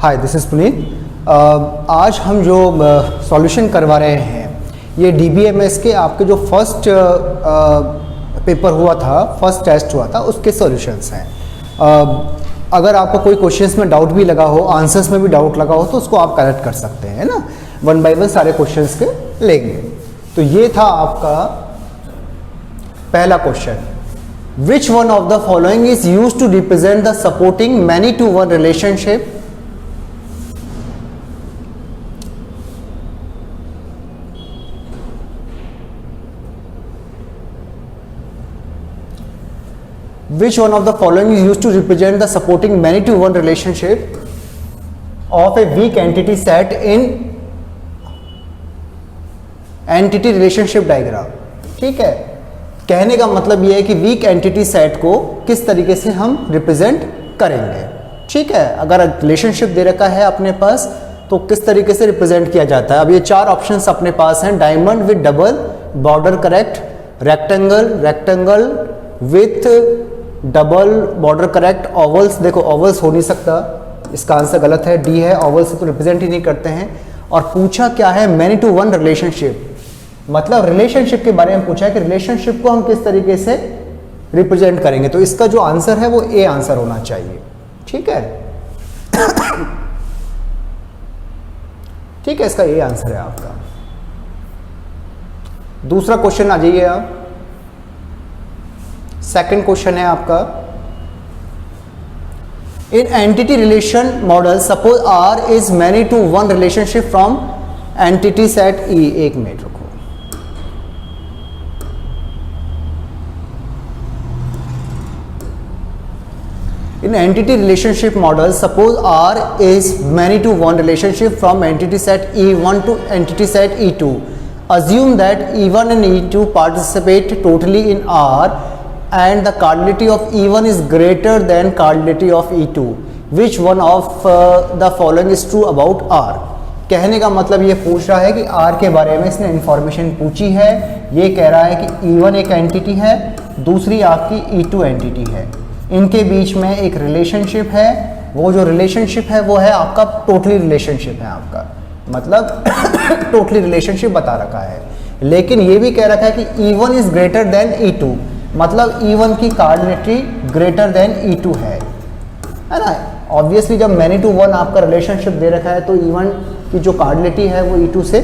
Hi, this is Puneet. आज हम जो सॉल्यूशन करवा रहे हैं ये DBMS के आपके जो फर्स्ट पेपर हुआ था, फर्स्ट टेस्ट हुआ था, उसके सॉल्यूशंस हैं। अगर आपको कोई क्वेश्चंस में डाउट भी लगा हो, आंसर्स में भी डाउट लगा हो, तो उसको आप करेक्ट कर सकते हैं ना, 1 बाय 1 सारे क्वेश्चंस के लेंगे। तो ये था आपका पहला question. Which one of the following is used to represent the supporting many-to-one relationship? Which one of the following is used to represent the supporting many-to-one relationship of a weak entity set in entity relationship diagram? ठीक है, कहने का मतलब ये है कि weak entity set को किस तरीके से हम रिप्रेजेंट करेंगे। ठीक है, अगर रिलेशनशिप दे रखा है अपने पास तो किस तरीके से रिप्रेजेंट किया जाता है। अब ये 4 ऑप्शंस अपने पास हैं: diamond with double border correct, rectangle, rectangle with double border correct, vowels. देखो ओवल्स हो नहीं सकता, इसका आंसर गलत है, डी है, ओवल्स तो रिप्रेजेंट ही नहीं करते हैं। और पूछा क्या है, मैनी टू वन रिलेशनशिप, मतलब रिलेशनशिप के बारे में पूछा है कि रिलेशनशिप को हम किस तरीके से रिप्रेजेंट करेंगे। तो इसका जो आंसर है वो ए आंसर होना चाहिए। ठीक है ठीक है, इसका ए आंसर है आपका। दूसरा क्वेश्चन आ जाइए आप। सेकंड क्वेश्चन है आपका, in entity relation model suppose R is many to one relationship from entity set E. एक मिनट रुको, in entity relationship model suppose R is many to one relationship from entity set E1 to entity set E2. Assume that E1 and E2 participate totally in R and the cardinality of E1 is greater than cardinality of E2. Which one of the following is true about R? कहने का मतलब ये पूछ रहा है कि R के बारे में इसने इंफॉर्मेशन पूछी है। ये कह रहा है कि E1 एक एंटिटी है, दूसरी आपकी E2 एंटिटी है, इनके बीच में एक रिलेशनशिप है। वो जो रिलेशनशिप है वो है आपका टोटली रिलेशनशिप है आपका, मतलब टोटली रिलेशनशिप बता रखा है। लेकिन ये भी कह रखा है कि E1 is greater than E2, मतलब E1 की कार्डिनलिटी ग्रेटर देन E2 है ना। ऑब्वियसली जब मैनी टू वन आपका रिलेशनशिप दे रखा है तो E1 की जो कार्डिनलिटी है वो E2 से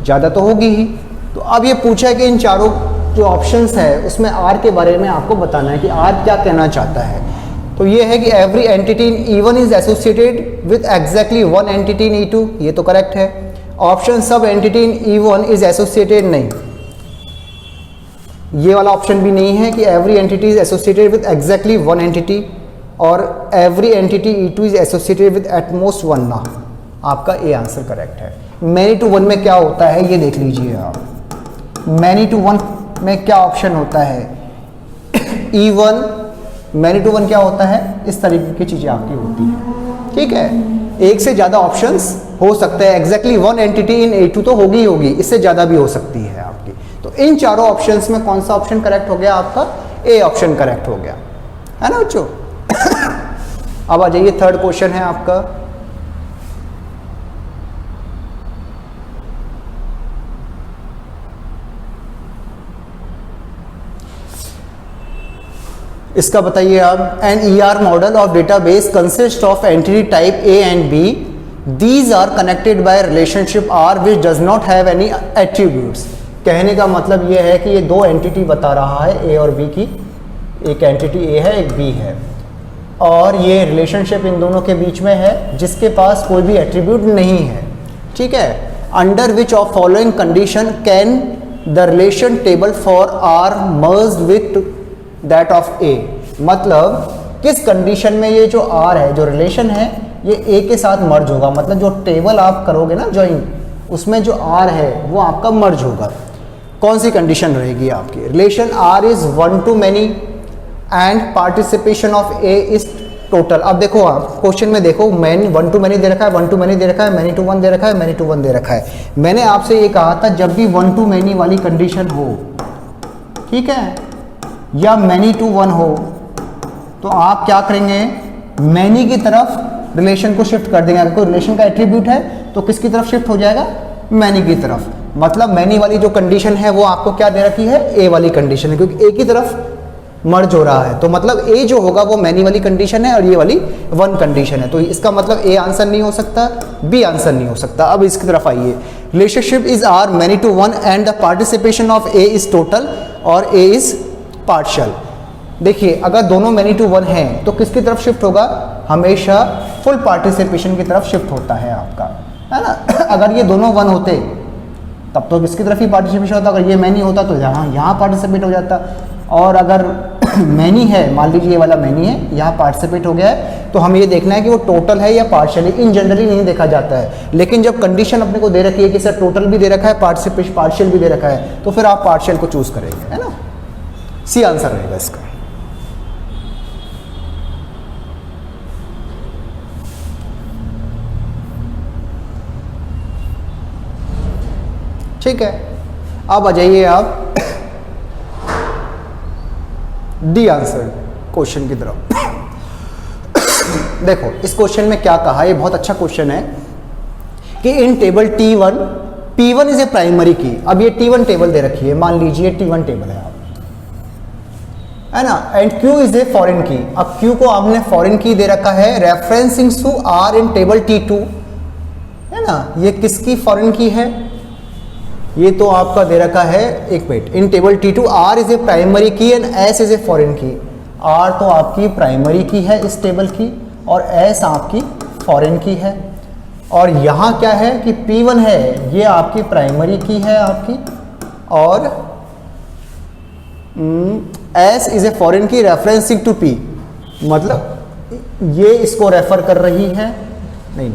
ज़्यादा तो होगी ही। तो अब ये पूछा है कि इन चारों जो ऑप्शंस है उसमें आर के बारे में आपको बताना है कि आर क्या कहना चाहता है। तो ये है कि every entity in E1 is associated with exactly one entity in E2, ये तो करेक्ट है। ऑप्शन सब entity in E1 is associated, नहीं, ये वाला ऑप्शन भी नहीं है कि every entity is associated with exactly one entity, और every entity E2 is associated with at most one, ना, आपका ए आंसर करेक्ट है। मैनी टू वन में क्या होता है ये देख लीजिए आप। मैनी टू वन में क्या ऑप्शन होता है, E1 मैनी टू वन क्या होता है, इस तरीके की चीजें आपकी होती है। ठीक है, एक से ज्यादा ऑप्शंस हो सकते हैं। एग्जैक्टली वन एंटिटी इन E2 तो होगी होगी, इससे ज्यादा भी हो सकती है आपकी। तो इन चारों ऑप्शंस में कौन सा ऑप्शन करेक्ट हो गया आपका, ए ऑप्शन करेक्ट हो गया, है ना बच्चों। अब आ जाइए, थर्ड क्वेश्चन है आपका, इसका बताइए आप। An ER model of database consist of entity type A and B. These are connected by relationship R which does not have any attributes. कहने का मतलब ये है कि ये दो एंटिटी बता रहा है, A और B की। एक एंटिटी A है, एक B है, और ये रिलेशनशिप इन दोनों के बीच में है जिसके पास कोई भी एट्रीब्यूट नहीं है। ठीक है, under which of following condition can the relation table for R merged with that of A, मतलब किस कंडीशन में ये जो आर है, जो रिलेशन है, ये ए के साथ मर्ज होगा। मतलब जो टेबल आप करोगे ना ज्वाइन, उसमें जो आर है वो आपका मर्ज होगा। कौन सी कंडीशन रहेगी आपकी, relation R is one to many and participation of A is total. अब देखो आप क्वेश्चन में देखो, मैन वन टू मैनी दे रखा है, वन टू मैनी दे रखा है, मैनी टू वन दे रखा है, मैनी टू वन दे रखा है। मैंने आपसे ये कहा था जब भी वन टू मैनी वाली कंडीशन हो, ठीक है, या मैनी टू वन हो, तो आप क्या करेंगे, मैनी की तरफ रिलेशन को शिफ्ट कर देंगे। अगर कोई रिलेशन का एट्रीब्यूट है तो किसकी तरफ शिफ्ट हो जाएगा, मैनी की तरफ। मतलब मैनी वाली जो कंडीशन है वो आपको क्या दे रखी है, ए वाली कंडीशन है, क्योंकि ए की तरफ मर्ज हो रहा है। तो मतलब ए जो होगा वो मैनी वाली कंडीशन है और ये वाली वन कंडीशन है। तो इसका मतलब ए आंसर नहीं हो सकता, बी आंसर नहीं हो सकता। अब इसकी तरफ आइए, relationship is R many to one and the participation of A is total और ए इज पार्शियल। देखिए अगर दोनों मैनी टू वन हैं तो किसकी तरफ शिफ्ट होगा, हमेशा फुल पार्टिसिपेशन की तरफ शिफ्ट होता है आपका, है ना। अगर ये दोनों वन होते तब तो किसकी तरफ ही पार्टिसिपेशन होता, अगर ये मैनी होता तो यहाँ पार्टिसिपेट हो जाता। और अगर मैनी है, मान लीजिए ये वाला मैनी है, यहाँ पार्टिसिपेट हो गया है, तो हम ये देखना है कि वो टोटल है या पार्शियल है। इन जनरली नहीं देखा जाता है, लेकिन जब कंडीशन अपने को दे रखी है कि सर टोटल भी दे रखा है, पार्टिसिपेशन पार्शियल भी दे रखा है, तो फिर आप पार्शियल को चूज करेंगे, है ना। सी आंसर रहेगा इसका। ठीक है, अब आ जाइए आप डी आंसर क्वेश्चन की तरफ। देखो इस क्वेश्चन में क्या कहा, ये बहुत अच्छा क्वेश्चन है कि इन table T1 P1 is a primary की। अब ये T1 टेबल दे रखी है, मान लीजिए T1 टेबल है, आप है ना, and Q is a foreign की। अब Q को आपने फॉरेन की दे रखा है referencing to R in table T2, है ना। ये किसकी फॉरेन की है, ये तो आपका दे रखा है, एक minute, in table T2 R is a primary key and S is a foreign key. R तो आपकी प्राइमरी की है इस टेबल की और S आपकी फॉरेन की है। और यहाँ क्या है कि P1 है, ये आपकी प्राइमरी की है आपकी, और S इज ए फॉरेन की रेफरेंसिंग टू P, मतलब ये इसको रेफर कर रही है, नहीं,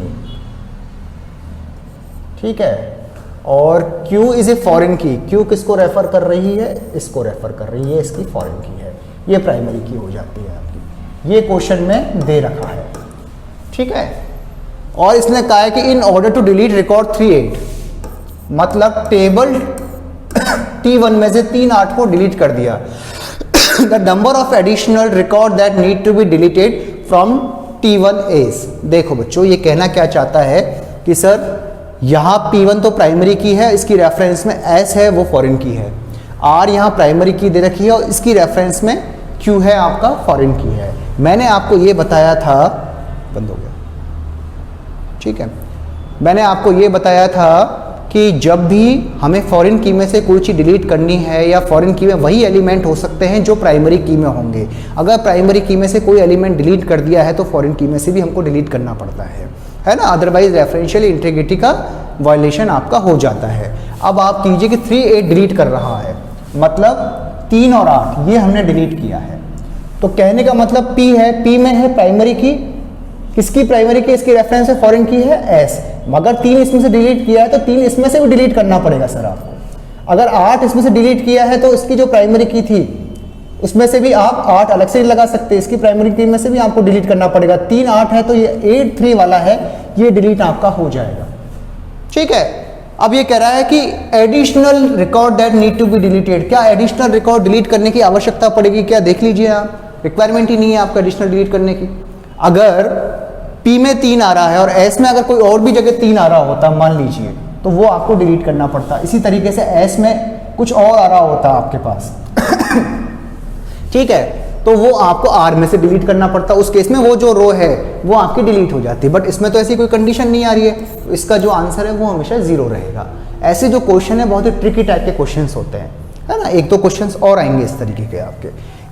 ठीक है। और Q इज ए फॉरेन की, Q किसको रेफर कर रही है, इसको रेफर कर रही है, इसकी फॉरेन की है, ये प्राइमरी की हो जाती है आपकी। ये क्वेश्चन में दे रखा है, ठीक है। और इसने कहा है कि in order to delete record 38, मतलब टेबल T1 में से 38 को डिलीट कर दिया। The number of additional record that need to be deleted from T1 is. देखो बच्चों ये कहना क्या चाहता है कि सर यहाँ P1 तो प्राइमरी की है, इसकी रेफरेंस में S है, वो फॉरेन की है। R यहाँ प्राइमरी की दे रखी है और इसकी रेफरेंस में Q है आपका फॉरेन की है। मैंने आपको ये बताया था, बंद हो गया, ठीक है, मैंने आपको ये बताया था कि जब भी हमें फॉरेन की में से कोई चीज़ डिलीट करनी है या फॉरेन की में वही एलिमेंट हो सकते हैं जो प्राइमरी की में होंगे। अगर प्राइमरी की में से कोई एलिमेंट डिलीट कर दिया है तो फॉरेन की में से भी हमको डिलीट करना पड़ता है ना, अदरवाइज रेफरेंशियल इंटीग्रिटी का वायलेशन आपका हो जाता है। अब आप कीजिए कि 38 डिलीट कर रहा है, मतलब 3 और 8 ये हमने डिलीट किया है। तो कहने का मतलब P है, P में है प्राइमरी की, किसकी प्राइमरी की, इसकी रेफरेंस है फॉरेन की है S। मगर 3 इसमें से डिलीट किया है तो 3 इसमें से भी डिलीट करना पड़ेगा सर आपको। अगर 8 इसमें से डिलीट किया है तो इसकी जो प्राइमरी की थी उसमें से भी आप 8 अलग से लगा सकते हैं, इसकी प्राइमरी की में से भी आपको डिलीट करना पड़ेगा। 3 8 है तो ये 8 3 वाला है, ये डिलीट आपका हो जाएगा, ठीक है। अब ये कह रहा है कि additional record that need to be deleted, क्या एडिशनल रिकॉर्ड डिलीट करने की आवश्यकता पड़ेगी क्या, देख लीजिए आप, रिक्वायरमेंट ही नहीं है आपका एडिशनल डिलीट करने की। अगर P में 3 आ रहा है और S में अगर कोई और भी जगह 3 आ रहा होता मान लीजिए, तो वो आपको डिलीट करना पड़ता। इसी तरीके से S में कुछ और आ रहा होता आपके पास ठीक है, तो वो आपको R में से डिलीट करना पड़ता। उस केस में वो जो रो है वो आपकी डिलीट हो जाती है, बट इसमें तो ऐसी कोई कंडीशन नहीं आ रही है, तो इसका जो आंसर है वो हमेशा 0 रहेगा। ऐसे जो क्वेश्चन है बहुत ही ट्रिकी टाइप के क्वेश्चंस होते हैं, है ना। एक दो क्वेश्चंस और आएंगे इस तरीके के आपके।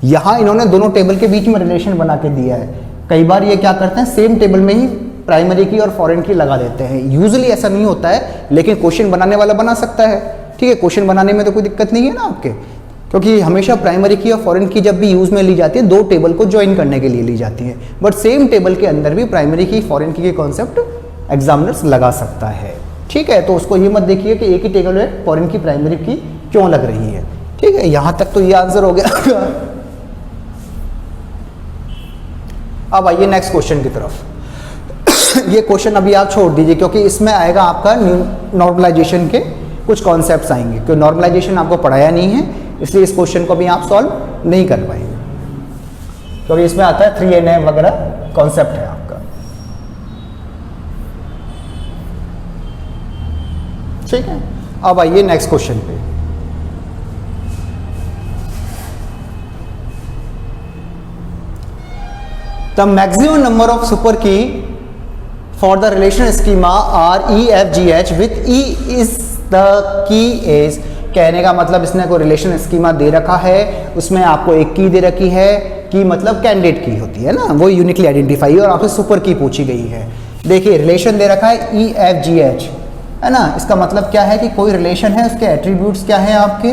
यहाँ इन्होंने दोनों टेबल के बीच में रिलेशन बना के दिया है। कई बार ये क्या करते हैं, सेम टेबल में ही प्राइमरी की और फॉरेन की लगा देते हैं। यूजुअली ऐसा नहीं होता है, लेकिन क्वेश्चन बनाने वाला बना सकता है, ठीक है। क्वेश्चन बनाने में तो कोई दिक्कत नहीं है ना आपके, क्योंकि हमेशा प्राइमरी की और फॉरेन की जब भी यूज में ली जाती है, दो टेबल को ज्वाइन करने के लिए ली जाती है। बट सेम टेबल के अंदर भी प्राइमरी की फॉरेन की कॉन्सेप्ट एग्जामिनर्स लगा सकता है, ठीक है। तो उसको ये मत देखिए कि एक ही टेबल में फॉरेन की प्राइमरी की क्यों लग रही है, ठीक है। यहां तक तो ये आंसर हो गया अब आइए नेक्स्ट क्वेश्चन की तरफ ये क्वेश्चन अभी आप छोड़ दीजिए, क्योंकि इसमें आएगा आपका नॉर्मलाइजेशन के कुछ कॉन्सेप्ट्स आएंगे, क्योंकि नॉर्मलाइजेशन आपको पढ़ाया नहीं है, इसलिए इस क्वेश्चन को भी आप सॉल्व नहीं कर पाएंगे, क्योंकि इसमें आता है 3NF वगैरह कॉन्सेप्ट है आपका। ठीक है, अब आइए नेक्स्ट क्वेश्चन पे। The maximum number of super key for the relation schema R E F G H with E is the key as. कहने का मतलब इसने कोई रिलेशन स्कीमा दे रखा है, उसमें आपको एक की दे रखी है, की मतलब कैंडिडेट की होती है ना, वो यूनिकली आइडेंटिफाई, और आपसे सुपर की पूछी गई है। देखिए रिलेशन दे रखा है ई एफ जी एच, है ना, इसका मतलब क्या है कि कोई रिलेशन है, उसके एट्रीब्यूट्स क्या है आपके,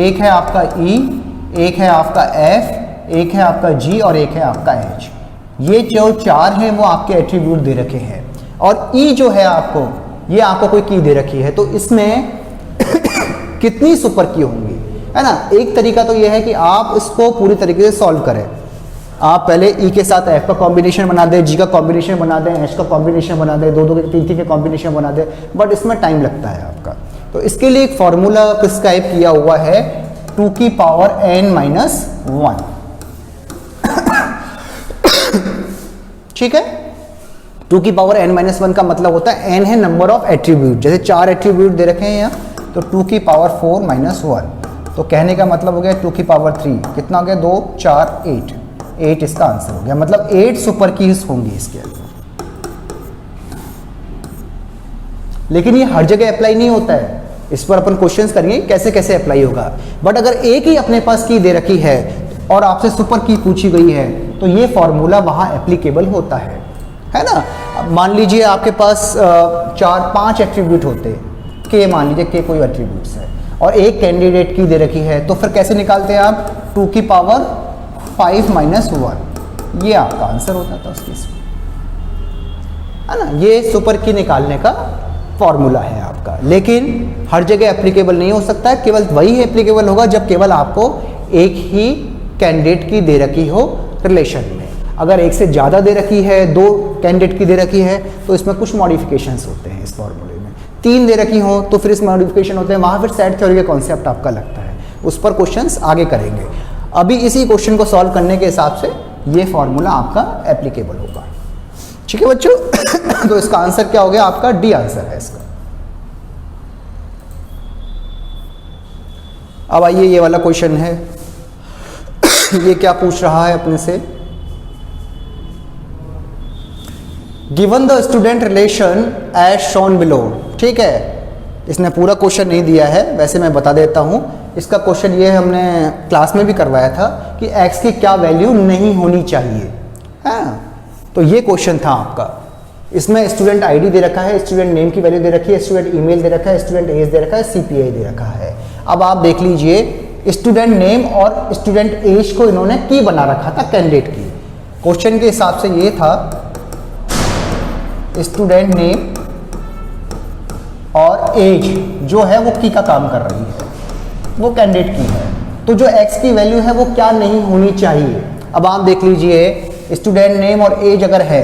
एक है आपका ई, एक है आपका एफ, एक है आपका जी और एक है आपका एच। ये जो चार हैं वो आपके एट्रीब्यूट दे रखे हैं, और ई जो है आपको, ये आपको कोई की दे रखी है, तो इसमें कितनी सुपर की होंगी, है ना। एक तरीका तो ये है कि आप इसको पूरी तरीके से सॉल्व करें। आप पहले ई के साथ एफ का कॉम्बिनेशन बना दें, जी का कॉम्बिनेशन बना दें, एच का कॉम्बिनेशन बना दें, दो के तीन के कॉम्बिनेशन बना दें, बट इसमें टाइम लगता है आपका। तो इसके लिए एक फॉर्मूला प्रिस्क्राइब किया हुआ है 2 की पावर n-1, ठीक है। 2 की पावर n-1 का मतलब होता है n है नंबर ऑफ एट्रीब्यूट, जैसे 4 एट्रीब्यूट दे रखे हैं यहाँ, तो 2 की पावर 4-1, तो कहने का मतलब हो गया 2 की पावर 3, कितना हो गया 2 4 8 इसका आंसर हो गया, मतलब 8 सुपर कीज होंगी इसके अंदर। लेकिन ये हर जगह अप्लाई नहीं होता है, इस पर अपन क्वेश्चंस करेंगे कैसे कैसे अप्लाई होगा। बट अगर एक ही अपने पास की दे रखी है और आपसे सुपर की पूछी गई है, तो ये फॉर्मूला वहां एप्लीकेबल होता है ना। अब मान लीजिए आपके पास 4-5 एट्रीब्यूट होते, के मान लीजिए के कोई एट्रीब्यूट्स है, और एक कैंडिडेट की दे रखी है, तो फिर कैसे निकालते हैं आप, 2 की पावर 5-1, ये आपका आंसर होता था उस केस में, है ना। ये सुपर की निकालने का फॉर्मूला है आपका, लेकिन हर जगह एप्लीकेबल नहीं हो सकता है, केवल वही एप्लीकेबल होगा जब केवल आपको एक ही कैंडिडेट की दे रखी हो रिलेशन में। अगर एक से ज़्यादा दे रखी है, 2 कैंडिडेट की दे रखी है, तो इसमें कुछ मॉडिफिकेशंस होते हैं इस फॉर्मूले में। 3 दे रखी हो तो फिर इस मॉडिफिकेशन होते हैं, वहाँ फिर सेट थ्योरी का कॉन्सेप्ट आपका लगता है, उस पर क्वेश्चंस आगे करेंगे। अभी इसी क्वेश्चन को सॉल्व करने के हिसाब से ये फॉर्मूला आपका एप्लीकेबल होगा, ठीक है बच्चों। तो इसका आंसर क्या हो गया आपका, डी आंसर है इसका। अब आइए ये वाला क्वेश्चन है, ये क्या पूछ रहा है अपने से, given the student relation as shown below, ठीक है। इसने पूरा क्वेश्चन नहीं दिया है, वैसे मैं बता देता हूं। इसका क्वेश्चन ये हमने क्लास में भी करवाया था कि x की क्या वैल्यू नहीं होनी चाहिए, हाँ। तो ये क्वेश्चन था आपका। इसमें स्टूडेंट आईडी दे रखा है, स्टूडेंट नेम की वैल्यू दे रखी है, स्टूडेंट ईमेल दे रखा है, स्टूडेंट एज दे रखा है, सीपीआई दे रखा है। अब आप देख लीजिए, स्टूडेंट नेम और स्टूडेंट एज को इन्होंने की बना रखा था कैंडिडेट की। क्वेश्चन के हिसाब से ये था स्टूडेंट नेम और एज जो है वो की का काम कर रही है, वो कैंडिडेट की है, तो जो x की वैल्यू है वो क्या नहीं होनी चाहिए। अब आप देख लीजिए, स्टूडेंट नेम और एज अगर है,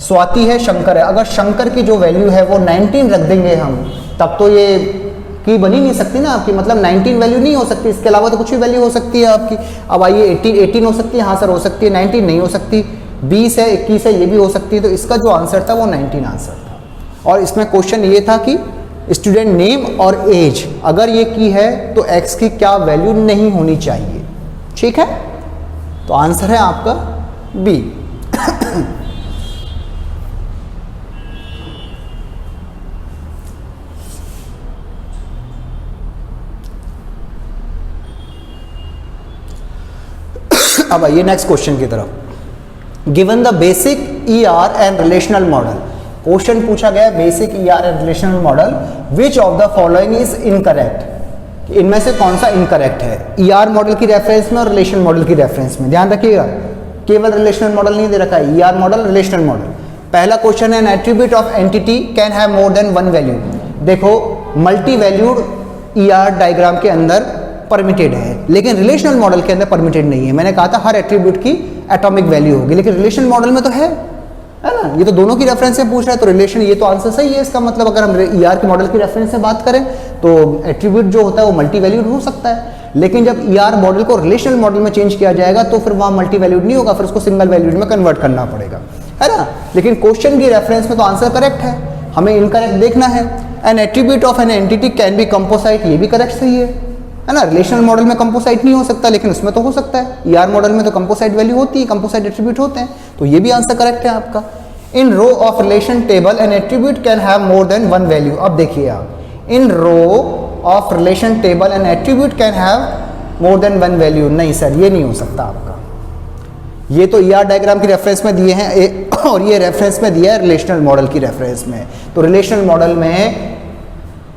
स्वाति है, शंकर है, अगर शंकर की जो वैल्यू है वो 19 रख देंगे हम, तब तो ये की बनी नहीं सकती ना आपकी, मतलब 19 वैल्यू नहीं हो सकती, इसके अलावा तो कुछ भी वैल्यू हो सकती है आपकी। अब आइए 18 हो सकती है, हाँ सर हो सकती है, 19 नहीं हो सकती, 20 है, 21 है, ये भी हो सकती है। तो इसका जो आंसर था वो 19 आंसर था। और इसमें क्वेश्चन ये था कि स्टूडेंट नेम और एज अगर ये की है तो x की क्या वैल्यू नहीं होनी चाहिए, ठीक है। तो आंसर है आपका बी। अब आइए नेक्स्ट क्वेश्चन की तरफ। Given the basic ER and relational model, question पूछा गया basic ER and relational model, which of the following is incorrect, इनमें से कौन सा इनकरेक्ट है। ER मॉडल की रेफरेंस में और रिलेशनल मॉडल की रेफरेंस में, ध्यान रखिएगा, केवल रिलेशनल मॉडल नहीं दे रखा है, ER मॉडल, रिलेशनल मॉडल। पहला क्वेश्चन है, N attribute of entity can have more than one value. देखो मल्टी वैल्यूड ER डायग्राम के अंदर परमिटेड है, लेकिन रिलेशनल मॉडल के अंदर परमिटेड नहीं है। मैंने कहा था हर एट्रीब्यूट की एटॉमिक वैल्यू होगी, लेकिन रिलेशनल मॉडल में तो है ना। ये तो दोनों की रेफरेंस से पूछ रहा है, तो रिलेशन, ये तो आंसर सही है इसका। मतलब अगर हम ER के मॉडल की रेफरेंस से बात करें तो एट्रीब्यूट जो होता है वो मल्टी वैल्यूड हो सकता है, लेकिन जब ER मॉडल को रिलेशनल मॉडल में चेंज किया जाएगा तो फिर वहाँ मल्टी वैल्यूड नहीं होगा, फिर उसको सिंगल वैल्यूड में कन्वर्ट करना पड़ेगा, है ना। लेकिन क्वेश्चन की रेफरेंस में तो आंसर करेक्ट है, हमें इनकरेक्ट देखना है। N attribute of an entity can be composite, ये भी करेक्ट सही है ना। रिलेशनल मॉडल में कंपोसाइट नहीं हो सकता, लेकिन उसमें तो हो सकता है। ईआर मॉडल में तो कंपोसाइट वैल्यू होती है, कंपोसाइट एट्रीब्यूट होते हैं, तो ये भी आंसर करेक्ट है आपका। In row of relation table an attribute can have more than one value. अब देखिए आप, in row of relation table an attribute can have more than one value, नहीं सर ये नहीं हो सकता आपका। ये तो ईआर डायग्राम की रेफरेंस में दिए हैं और ये रेफरेंस में दिया है रिलेशनल मॉडल की रेफरेंस में। तो रिलेशनल मॉडल में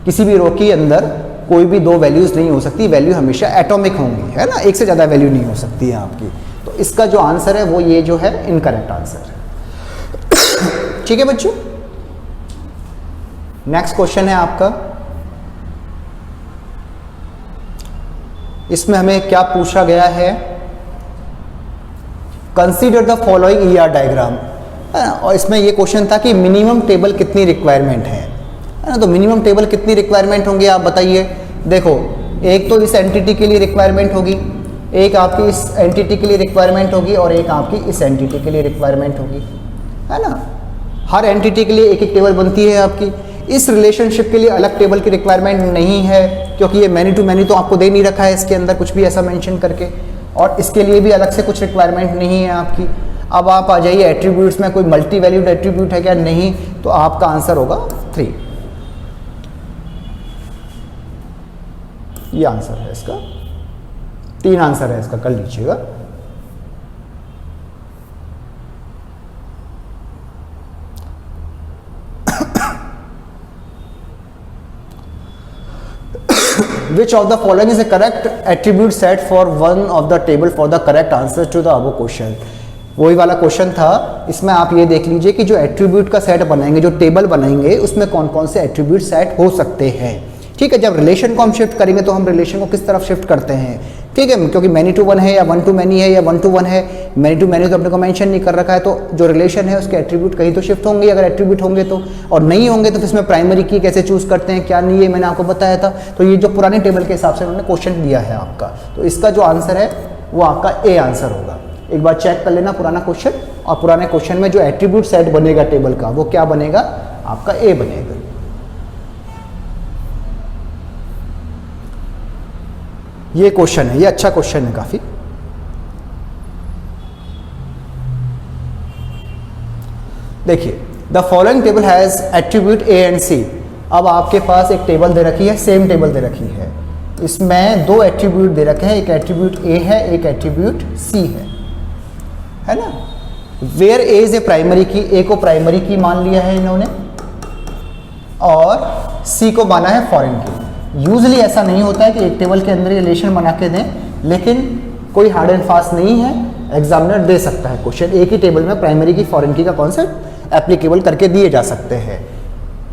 किसी भी रो के अंदर कोई भी दो वैल्यूज नहीं हो सकती, वैल्यू हमेशा एटॉमिक होंगी, है ना, एक से ज़्यादा वैल्यू नहीं हो सकती है आपकी। तो इसका जो आंसर है वो ये जो है इनकरेक्ट आंसर है। ठीक है बच्चों, नेक्स्ट क्वेश्चन है आपका। इसमें हमें क्या पूछा गया है, consider the following ER diagram, और इसमें ये क्वेश्चन था कि मिनिमम टेबल कितनी रिक्वायरमेंट है ना। तो मिनिमम टेबल कितनी रिक्वायरमेंट होंगी आप बताइए। देखो, एक तो इस एंटिटी के लिए रिक्वायरमेंट होगी, एक आपकी इस एंटिटी के लिए रिक्वायरमेंट होगी, और एक आपकी इस एंटिटी के लिए रिक्वायरमेंट होगी, है ना। हर एंटिटी के लिए एक एक टेबल बनती है आपकी। इस रिलेशनशिप के लिए अलग टेबल की रिक्वायरमेंट नहीं है, क्योंकि ये मैनी टू मैनी तो आपको दे नहीं रखा है इसके अंदर कुछ भी ऐसा मेंशन करके, और इसके लिए भी अलग से कुछ रिक्वायरमेंट नहीं है आपकी। अब आप आ जाइए एट्रीब्यूट्स में, कोई मल्टी वैल्यूड एट्रीब्यूट है क्या, नहीं, तो आपका आंसर होगा 3। ये आंसर है इसका, 3 आंसर है इसका, कर लीजिएगा। Which of the following is a correct attribute set for one of the table for the correct answer to the above question? वही वाला क्वेश्चन था। इसमें आप ये देख लीजिए कि जो एट्रीब्यूट का सेट बनाएंगे, जो टेबल बनाएंगे, उसमें कौन कौन से एट्रीब्यूट सेट हो सकते हैं। ठीक है, जब रिलेशन को हम शिफ्ट करेंगे तो हम रिलेशन को किस तरफ शिफ्ट करते हैं, ठीक है, क्योंकि मैनी टू वन है या वन टू मैनी है या वन टू वन है, मैनी टू मैनी तो अपने को मेंशन नहीं कर रखा है, तो जो रिलेशन है उसके एट्रीब्यूट कहीं तो शिफ्ट होंगे अगर एट्रीब्यूट होंगे तो, और नहीं होंगे तो फिर इसमें प्राइमरी की कैसे चूज करते हैं, क्या नहीं है, मैंने आपको बताया था। तो ये जो पुराने टेबल के हिसाब से उन्होंने क्वेश्चन दिया है आपका, तो इसका जो आंसर है वो आपका ए आंसर होगा। एक बार चेक कर लेना पुराना क्वेश्चन, और पुराने क्वेश्चन में जो एट्रीब्यूट सेट बनेगा टेबल का वो क्या बनेगा, आपका ए बनेगा। ये क्वेश्चन है, ये अच्छा क्वेश्चन है काफी। देखिए, the following table has attribute A and C. अब आपके पास एक टेबल दे रखी है, सेम टेबल दे रखी है, इसमें 2 एट्रीब्यूट दे रखे हैं, एक एट्रीब्यूट ए है, एक एट्रीब्यूट सी है ना। Where A is a primary key, A को प्राइमरी की मान लिया है इन्होंने, और सी को माना है फॉरेन की। यूजली ऐसा नहीं होता है कि एक टेबल के अंदर रिलेशन बना के दें, लेकिन कोई हार्ड एंड फास्ट नहीं है, एग्जामिनर दे सकता है क्वेश्चन एक ही टेबल में प्राइमरी की फॉरेन की का कॉन्सेप्ट एप्लीकेबल करके दिए जा सकते हैं,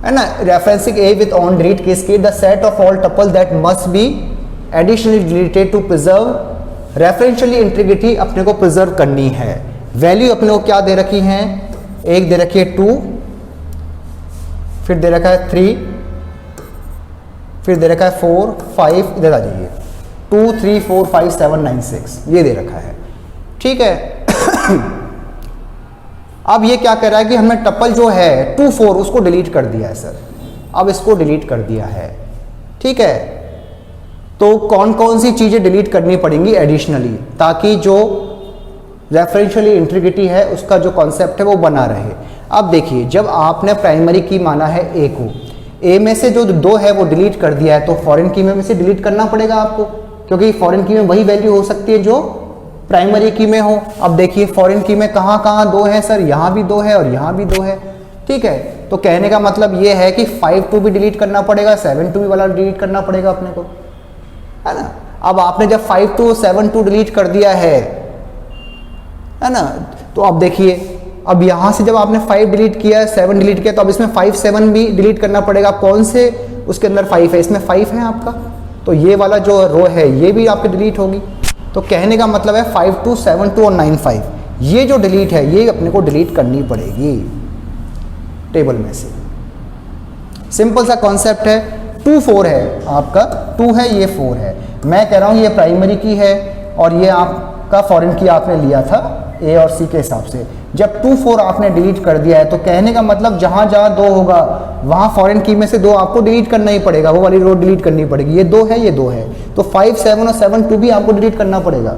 है ना। Referencing A with on delete case के the set of all tuple that must be additionally deleted to preserve referentially integrity अपने को प्रिजर्व करनी है। वैल्यू अपने को क्या दे रखी है, एक दे रखी है 2, फिर दे रखा है 3, फिर दे रखा है 4, 5, इधर आ जाइए 2, 3, 4, 5, 7, 9, 6 ये दे रखा है, ठीक है। अब ये क्या कह रहा है कि हमने टपल जो है 2, 4 उसको डिलीट कर दिया है सर, अब इसको डिलीट कर दिया है, ठीक है। तो कौन कौन सी चीजें डिलीट करनी पड़ेंगी एडिशनली, ताकि जो रेफरेंशियली इंटीग्रिटी है उसका जो कॉन्सेप्ट है वो बना रहे। अब देखिए, जब आपने प्राइमरी की माना है ए को, ए में से जो 2 है वो डिलीट कर दिया है, तो फॉरेन की में से डिलीट करना पड़ेगा आपको, क्योंकि फॉरेन की में वही वैल्यू हो सकती है जो प्राइमरी की में हो। अब देखिए फॉरेन की में कहाँ कहाँ 2 है सर, यहाँ भी 2 है और यहाँ भी 2 है, ठीक है। तो कहने का मतलब ये है कि 5 2 भी डिलीट करना पड़ेगा, 7 2 वाला डिलीट करना पड़ेगा अपने को, है ना। अब आपने जब 5 2 7 2 डिलीट कर दिया है ना, तो अब देखिए, अब यहाँ से जब आपने 5 डिलीट किया है, 7 डिलीट किया, तो अब इसमें 5 7 भी डिलीट करना पड़ेगा। कौन से उसके अंदर 5 है, इसमें 5 है आपका, तो ये वाला जो रो है ये भी आपकी डिलीट होगी। तो कहने का मतलब है 5 2 7 2 और 9 5 ये जो डिलीट है ये अपने को डिलीट करनी पड़ेगी टेबल में से। सिंपल सा कॉन्सेप्ट है। 2 4 है आपका, 2 है ये 4 है, मैं कह रहा हूँ ये प्राइमरी की है और ये आपका फॉरेन की आपने लिया था ए और सी के हिसाब से। जब 2 4 आपने डिलीट कर दिया है तो कहने का मतलब जहाँ जहाँ 2 होगा वहाँ फॉरेन की में से 2 आपको डिलीट करना ही पड़ेगा, वो वाली रो डिलीट करनी पड़ेगी। ये 2 है, ये 2 है, तो 5 7 और 7 2 भी आपको डिलीट करना पड़ेगा,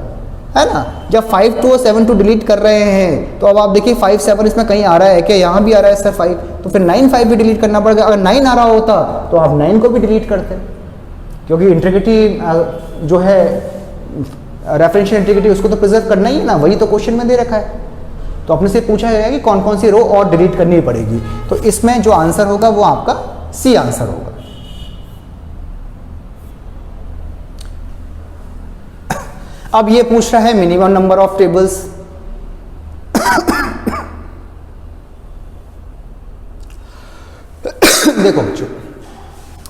है ना। जब 5 2 और 7 2 डिलीट कर रहे हैं तो अब आप देखिए 5 7 इसमें कहीं आ रहा है क्या, यहाँ भी आ रहा है सर 5, तो फिर 9 5 भी डिलीट करना पड़ेगा। अगर 9 आ रहा होता तो आप 9 को भी डिलीट करते, क्योंकि इंटीग्रिटी जो है रेफरेंशियल इंटीग्रिटी उसको तो प्रिजर्व करना ही है ना, वही तो क्वेश्चन में दे रखा है। तो अपने से पूछा गया कि कौन कौन सी रो और डिलीट करनी पड़ेगी, तो इसमें जो आंसर होगा वो आपका सी आंसर होगा। अब ये पूछ रहा है मिनिमम नंबर ऑफ टेबल्स। देखो बच्चों,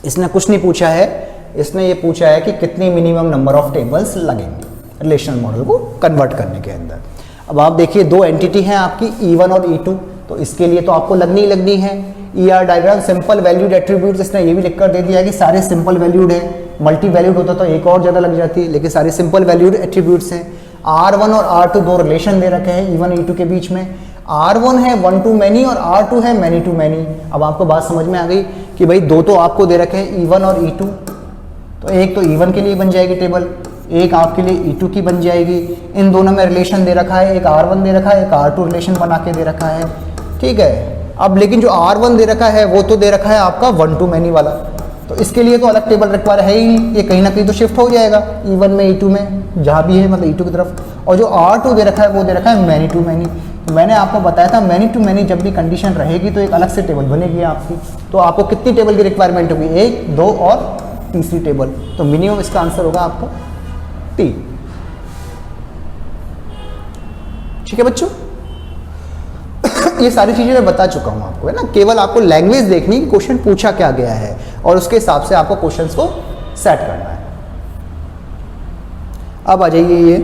इसने कुछ नहीं पूछा है, इसने ये पूछा है कि कितनी मिनिमम नंबर ऑफ टेबल्स लगेंगे रिलेशनल मॉडल को कन्वर्ट करने के अंदर। अब आप देखिए 2 एंटिटी हैं आपकी E1 और E2, तो इसके लिए तो आपको लगनी ही लगनी है। ER diagram simple valued attributes, इसने ये भी लिखकर दे दिया है कि सारे सिंपल वैल्यूड है, मल्टी वैल्यूड होता तो एक और ज़्यादा लग जाती, लेकिन सारे सिंपल वैल्यूड एट्रीब्यूट्स हैं। R1 और R2 दो रिलेशन दे रखे हैं E1 E2 के बीच में। R1 है 1 to many और R2 है many to many। अब आपको बात समझ में आ गई कि भाई 2 तो आपको दे रखे हैं E1 और E2, तो एक तो E1 के लिए बन जाएगी टेबल, एक आपके लिए E2 की बन जाएगी। इन दोनों में रिलेशन दे रखा है, एक R1 दे रखा है, एक R2 रिलेशन बना के दे रखा है, ठीक है। अब लेकिन जो R1 दे रखा है वो तो दे रखा है आपका 1 to many वाला, तो इसके लिए तो अलग टेबल रिक्वायर है ही, ये कहीं ना कहीं तो शिफ्ट हो जाएगा E1 में E2 में, जहाँ भी है मतलब E2 की तरफ। और जो R2 दे रखा है वो दे रखा है मैनी टू मैनी। मैंने आपको बताया था मैनी टू मैनी जब भी कंडीशन रहेगी तो एक अलग से टेबल बनेगी आपकी। तो आपको कितनी टेबल की रिक्वायरमेंट होगी, 1 2 और तीसरी टेबल, तो मिनिमम इसका आंसर होगा आपका 3। ठीक है बच्चों, ये सारी चीजें मैं बता चुका हूं आपको, है ना। केवल आपको लैंग्वेज देखनी कि क्वेश्चन पूछा क्या गया है और उसके हिसाब से आपको क्वेश्चंस को सेट करना है। अब आ जाइए ये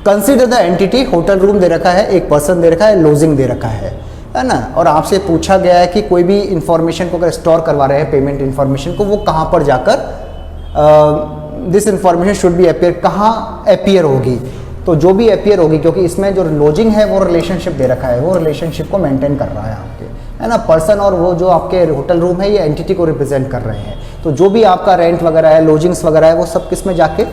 consider the entity, hotel room दे रखा है, एक पर्सन दे रखा है, लॉजिंग दे रखा है ना। और आपसे पूछा गया है कि कोई भी इंफॉर्मेशन को अगर स्टोर करवा रहे हैं, पेमेंट इंफॉर्मेशन को, वो कहाँ पर जाकर this information should be appear, कहाँ अपीयर होगी। तो जो भी अपीयर होगी, क्योंकि इसमें जो लॉजिंग है वो रिलेशनशिप दे रखा है, वो रिलेशनशिप को मेंटेन कर रहा है आपके, है ना। पर्सन और वो जो आपके होटल रूम है ये एंटिटी को रिप्रेजेंट कर रहे हैं। तो जो भी आपका रेंट वगैरह है, लॉजिंग्स वगैरह है, वो सब किस में जाके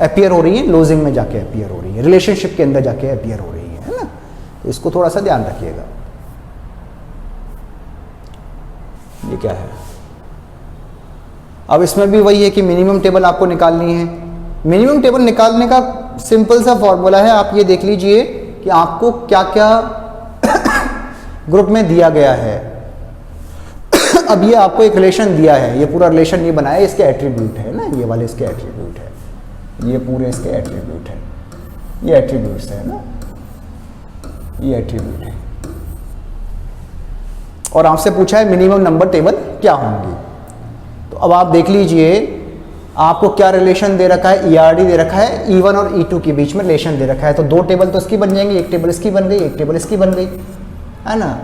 अपीयर हो रही है, लॉजिंग में जाके अपीयर हो रही है, रिलेशनशिप के अंदर जाके अपीयर हो रही है ना। तो इसको थोड़ा सा ध्यान रखिएगा। ये क्या है, अब इसमें भी वही है कि मिनिमम टेबल आपको निकालनी है। मिनिमम टेबल निकालने का सिंपल सा फॉर्मूला है, आप ये देख लीजिए कि आपको क्या क्या ग्रुप में दिया गया है। अब ये आपको एक रिलेशन दिया है, ये पूरा रिलेशन नहीं बनाया, इसके एट्रीब्यूट है ना, ये वाले इसके एट्रीब्यूट है, ये पूरे इसके एट्रीब्यूट है, ये एट्रीब्यूट्स है ना, ये एट्रीब्यूट है। और आपसे पूछा है मिनिमम नंबर टेबल क्या होंगी। तो अब आप देख लीजिए आपको क्या रिलेशन दे रखा है, ERD दे रखा है, E1 और E2 के बीच में रिलेशन दे रखा है। तो 2 टेबल तो इसकी बन जाएंगी, एक टेबल इसकी बन गई, एक टेबल इसकी बन गई, है ना।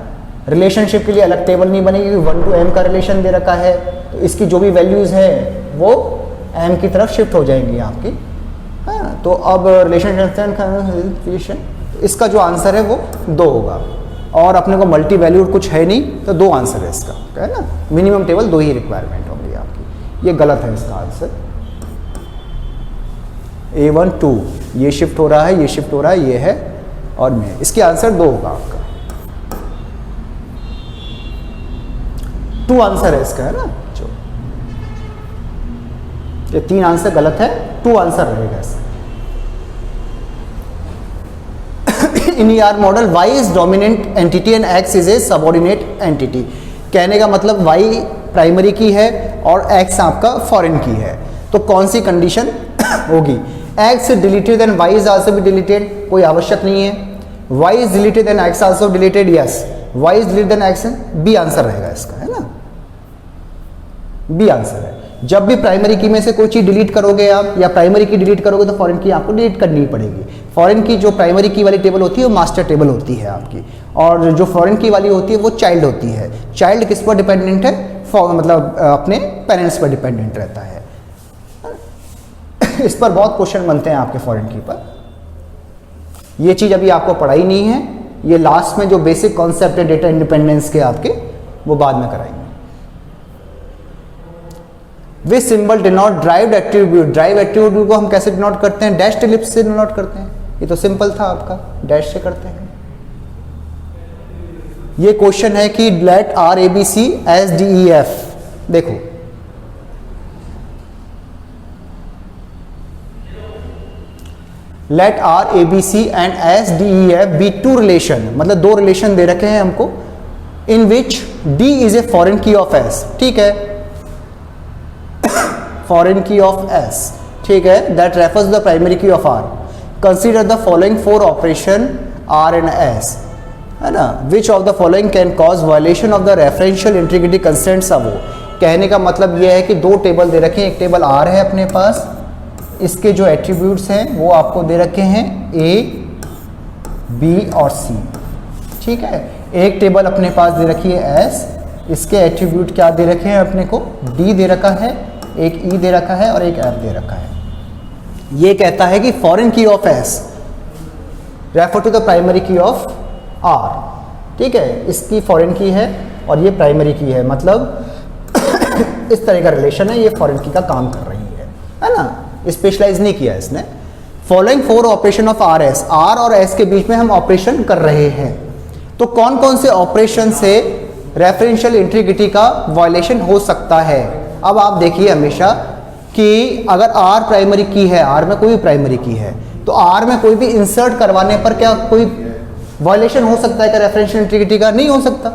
रिलेशनशिप के लिए अलग टेबल नहीं बनेगी, 1 to m का रिलेशन दे रखा है, तो इसकी जो भी वैल्यूज है वो m की तरफ शिफ्ट हो जाएंगी आपकी, है ना। तो अब रिलेशन, इसका जो आंसर है वो 2 होगा। और अपने को मल्टी वैल्यूड कुछ है नहीं, तो 2 आंसर है इसका, है ना। मिनिमम टेबल 2 ही रिक्वायरमेंट होंगी आपकी, ये गलत है इसका आंसर। A1 2, ये शिफ्ट हो रहा है, ये शिफ्ट हो रहा है, ये है और मैं, इसके आंसर 2 होगा आपका। 2 आंसर है इसका, है ना। जो ये 3 आंसर गलत है, 2 आंसर रहेगा इसका। इन ER model Y is dominant entity and X is a subordinate entity. कहने का मतलब Y प्राइमरी की है और X आपका फॉरेन की है, तो कौन सी कंडीशन होगी। X deleted and Y is also भी डिलीटेड, कोई आवश्यक नहीं है। Y is deleted and X also deleted, yes. Y is deleted and X, B answer रहेगा इसका, है ना, बी आंसर है। जब भी प्राइमरी की में से कोई चीज डिलीट करोगे आप, या प्राइमरी की डिलीट करोगे, तो फॉरेन की आपको डिलीट करनी ही पड़ेगी। फॉरेन की जो प्राइमरी की वाली टेबल होती है वो मास्टर टेबल होती है आपकी, और जो फॉरेन की वाली होती है वो चाइल्ड होती है। चाइल्ड किस पर डिपेंडेंट है, मतलब अपने पेरेंट्स पर डिपेंडेंट रहता है। इस पर बहुत क्वेश्चन बनते हैं आपके फॉरेन की पर। ये चीज़ अभी आपको पढ़ाई नहीं है, ये लास्ट में जो बेसिक कॉन्सेप्ट है डेटा इंडिपेंडेंस के आपके, वो बाद में कराएंगे। विच symbol denote derived attribute, drive attribute को हम कैसे डिनोट करते हैं? डैश एलिप्स से डिनोट करते हैं। ये तो सिंपल था आपका, डैश से करते हैं। ये क्वेश्चन है कि let R A B C S D E F, देखो let R A B C and S D E F be two relation, मतलब दो रिलेशन दे रखे हैं हमको, in which D is a foreign key of S, ठीक है, foreign key of S, ठीक है, that refers the primary key of R. Consider the following four operation R and S, है ना, which of the following can cause violation of the referential integrity constraints. अब वो कहने का मतलब ये है कि दो टेबल दे रखे हैं, एक टेबल आर है अपने पास, इसके जो एट्रीब्यूट्स हैं वो आपको दे रखे हैं ए बी और सी, ठीक है। एक टेबल अपने पास दे रखी है एस, इसके एट्रीब्यूट क्या दे रखे हैं अपने को, डी दे रखा है, एक ई दे रखा है और एक एफ दे रखा है। ये कहता है कि foreign key of S refer to the primary key of R, ठीक है, इसकी फॉरेन की है और ये प्राइमरी की है, मतलब इस तरह का रिलेशन है, ये फॉरेन की का काम कर रही है ना, स्पेशलाइज नहीं किया इसने। Following four operation of R S, R और एस के बीच में हम ऑपरेशन कर रहे हैं, तो कौन कौन से ऑपरेशन से रेफरेंशियल इंटीग्रिटी का वायलेशन हो सकता है। अब आप देखिए हमेशा कि अगर आर प्राइमरी की है, आर में कोई भी प्राइमरी की है, तो आर में कोई भी इंसर्ट करवाने पर क्या कोई वायलेशन हो सकता है क्या रेफरेंशियल इंटीग्रिटी का? नहीं हो सकता।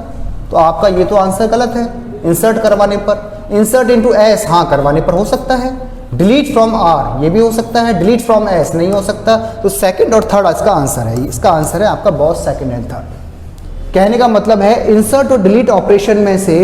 तो आपका ये तो आंसर गलत है। इंसर्ट करवाने पर, इंसर्ट इनटू एस हाँ करवाने पर हो सकता है। डिलीट फ्रॉम आर ये भी हो सकता है, डिलीट फ्रॉम एस नहीं हो सकता। तो सेकंड और थर्ड इसका आंसर है, इसका आंसर है आपका बॉस सेकंड एंड थर्ड। कहने का मतलब है इंसर्ट और डिलीट ऑपरेशन में से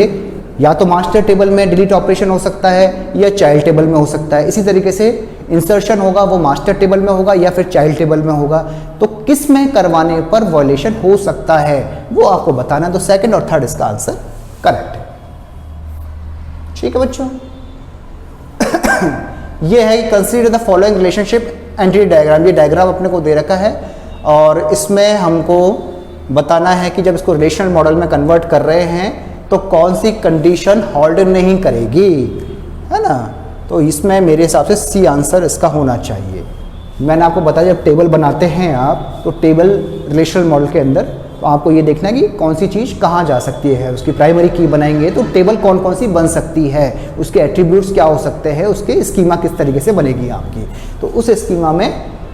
या तो मास्टर टेबल में डिलीट ऑपरेशन हो सकता है या चाइल्ड टेबल में हो सकता है। इसी तरीके से इंसर्शन होगा वो मास्टर टेबल में होगा या फिर चाइल्ड टेबल में होगा। तो किस में करवाने पर वॉयलेशन हो सकता है वो आपको बताना है। तो सेकंड और थर्ड इसका आंसर करेक्ट है। ठीक है बच्चों, ये है कि consider the following relationship entity diagram. ये डायग्राम अपने को दे रखा है और इसमें हमको बताना है कि जब इसको रिलेशनल मॉडल में कन्वर्ट कर रहे हैं तो कौन सी कंडीशन होल्ड नहीं करेगी, है ना। तो इसमें मेरे हिसाब से सी आंसर इसका होना चाहिए। मैंने आपको बताया जब टेबल बनाते हैं आप तो टेबल रिलेशनल मॉडल के अंदर तो आपको ये देखना है कि कौन सी चीज़ कहाँ जा सकती है। उसकी प्राइमरी की बनाएंगे तो टेबल कौन कौन सी बन सकती है, उसके एट्रीब्यूट्स क्या हो सकते हैं, उसके स्कीमा किस तरीके से बनेगी आपकी। तो उस स्कीमा में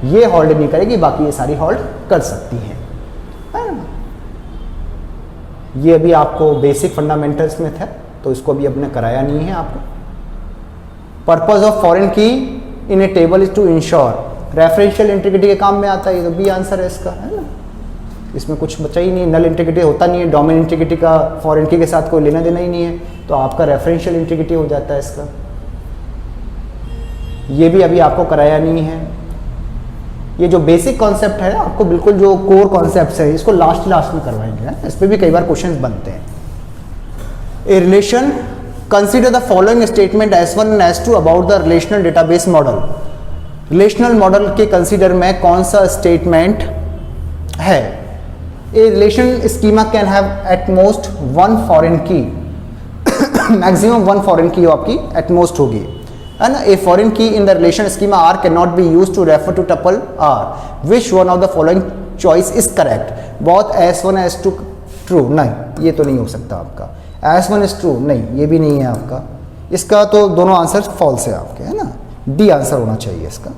ये होल्ड नहीं करेगी, बाकी ये सारी होल्ड कर सकती हैं। ये अभी आपको बेसिक फंडामेंटल्स में था तो इसको अभी अपने कराया नहीं है आपको। Purpose of foreign key in a table is to ensure referential integrity के काम में आता है। ये तो बी आंसर है इसका, है ना। इसमें कुछ बचा ही नहीं, नल इंटीग्रिटी होता नहीं है, डोमेन इंटीग्रिटी का फॉरेन की के साथ कोई लेना देना ही नहीं है, तो आपका रेफरेंशियल इंटीग्रिटी हो जाता है इसका। ये भी अभी आपको कराया नहीं है। ये जो बेसिक कॉन्सेप्ट है आपको बिल्कुल जो कोर कॉन्सेप्ट है इसको लास्ट में करवाएंगे, है? इस पर भी कई बार क्वेश्चंस बनते हैं। A relation consider the following statement S1 and S2 about the relational database model. Relational model के कंसीडर में कौन सा स्टेटमेंट है? A relation schema can have at most one foreign key, maximum one foreign key आपकी at most होगी, है ना। A foreign key in the relation schema R can not be use to refer to tuple R। Which one of the following choice is correct? Both S1 S2 true, नहीं ये तो नहीं हो सकता आपका। S1 इज ट्रू, नहीं ये भी नहीं है आपका। इसका तो दोनों आंसर फॉल्स है आपके, है ना। डी आंसर होना चाहिए इसका।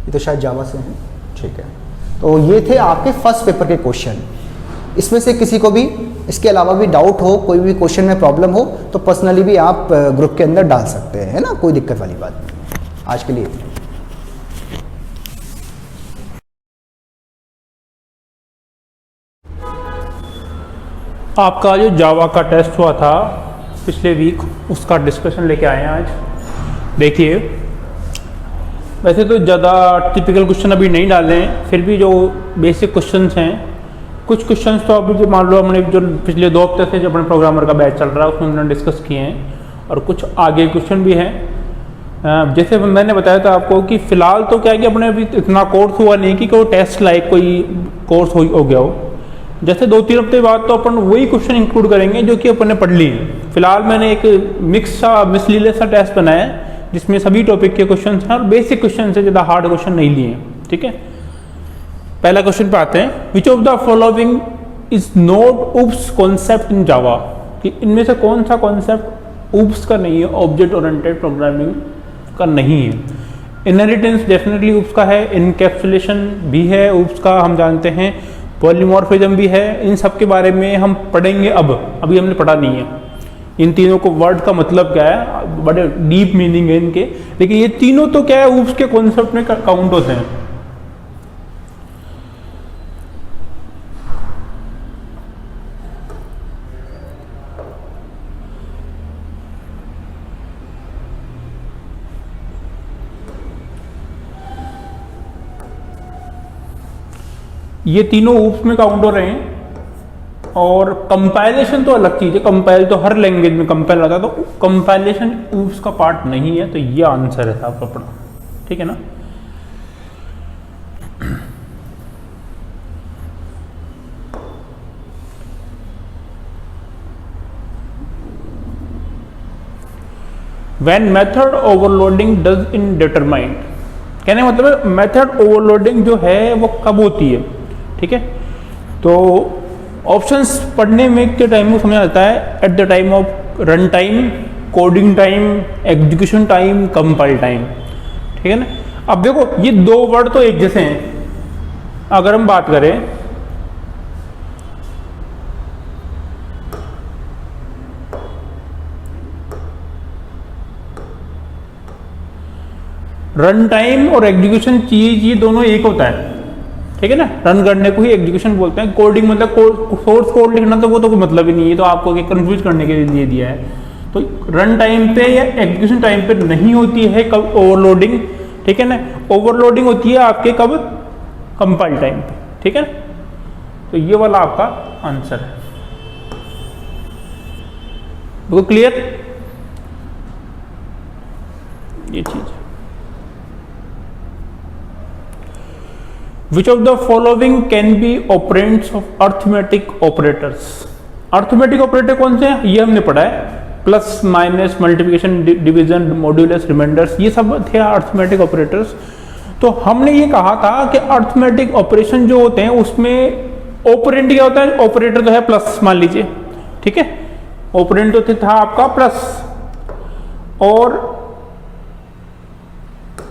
ये तो शायद जावा से है, ठीक है। तो ये थे आपके फर्स्ट पेपर के क्वेश्चन। इसमें से किसी को भी इसके अलावा भी डाउट हो, कोई भी क्वेश्चन में प्रॉब्लम हो तो पर्सनली भी आप ग्रुप के अंदर डाल सकते हैं, है ना, कोई दिक्कत वाली बात नहीं। आज के लिए आपका जो जावा का टेस्ट हुआ था पिछले वीक उसका डिस्कशन लेके आए हैं आज। देखिए वैसे तो ज़्यादा टिपिकल क्वेश्चन अभी नहीं डाले हैं, फिर भी जो बेसिक क्वेश्चंस हैं, कुछ क्वेश्चंस तो अभी जो मान लो हमने जो पिछले 2 हफ्ते से जो अपने प्रोग्रामर का बैच चल रहा है उसमें हमने डिस्कस किए हैं, और कुछ आगे क्वेश्चन भी हैं। जैसे मैंने बताया था आपको कि फ़िलहाल तो क्या है कि अपने अभी इतना कोर्स हुआ नहीं कि कोई टेस्ट लाइक कोई कोर्स हो गया हो। जैसे 2-3 हफ्ते बाद तो अपन वही क्वेश्चन इंक्लूड करेंगे जो कि अपन ने पढ़ लिए। फिलहाल मैंने एक मिसलीनियस सा टेस्ट बनाया है जिसमें सभी टॉपिक के क्वेश्चन हैं और बेसिक क्वेश्चन से ज़्यादा हार्ड क्वेश्चन नहीं लिए हैं। ठीक है, पहला क्वेश्चन पे आते हैं। Which of the following is not oops concept in Java, कि इनमें से कौन सा कॉन्सेप्ट ऊप्स का नहीं है, ऑब्जेक्ट ओरिएंटेड प्रोग्रामिंग का नहीं है। इनहेरिटेंस डेफिनेटली ऊप्स का है, इनकैप्सुलेशन भी है ऊप्स का, हम जानते हैं, पॉलीमॉर्फिज्म भी है। इन सब के बारे में हम पढ़ेंगे, अभी हमने पढ़ा नहीं है। इन तीनों को वर्ड का मतलब क्या है, बड़े डीप मीनिंग है इनके, लेकिन ये तीनों तो क्या है ऊप्स के कॉन्सेप्ट में काउंट होते हैं। ये तीनों ऊप्स में काउंट हो रहे हैं। और कंपाइलेशन तो अलग चीज है, कंपाइल तो हर लैंग्वेज में कंपाइल होता है, तो कंपाइलेशन ऊप्स का पार्ट नहीं है, तो ये आंसर है साहब अपना। ठीक है ना। When method overloading does in determined, कहने मतलब मेथड ओवरलोडिंग जो है वो कब होती है। ठीक है, तो ऑप्शंस पढ़ने में के टाइम को समझ आता है at the time of run time, coding time, execution time, compile time. ठीक है ना। अब देखो ये 2 वर्ड तो एक जैसे हैं। अगर हम बात करें रन टाइम और एग्जीक्यूशन चीज, ये दोनों एक होता है। ठीक है ना, रन करने को ही एग्जीक्यूशन बोलते हैं। कोडिंग मतलब सोर्स कोड लिखना, तो वो तो कोई मतलब ही नहीं है, तो आपको कंफ्यूज करने के लिए दिया है। तो रन टाइम पे या एग्जीक्यूशन टाइम पे नहीं होती है कब ओवरलोडिंग। ठीक है ना, ओवरलोडिंग होती है आपके कब, कंपाइल टाइम पे। ठीक है ना, तो ये वाला आपका आंसर है। बिल्कुल क्लियर ये चीज। Which of the following can be operands of arithmetic operators? Arithmetic operator कौन से हैं, ये हमने पढ़ा है। Plus, minus, multiplication, division, modulus, reminders, ये सब थे अर्थमेटिक ऑपरेटर्स। तो हमने ये कहा था कि अर्थमेटिक ऑपरेशन जो होते हैं उसमें ऑपरेंड क्या होता है, ऑपरेटर तो है प्लस, मान लीजिए। ठीक है, ऑपरेंड तो था आपका प्लस, और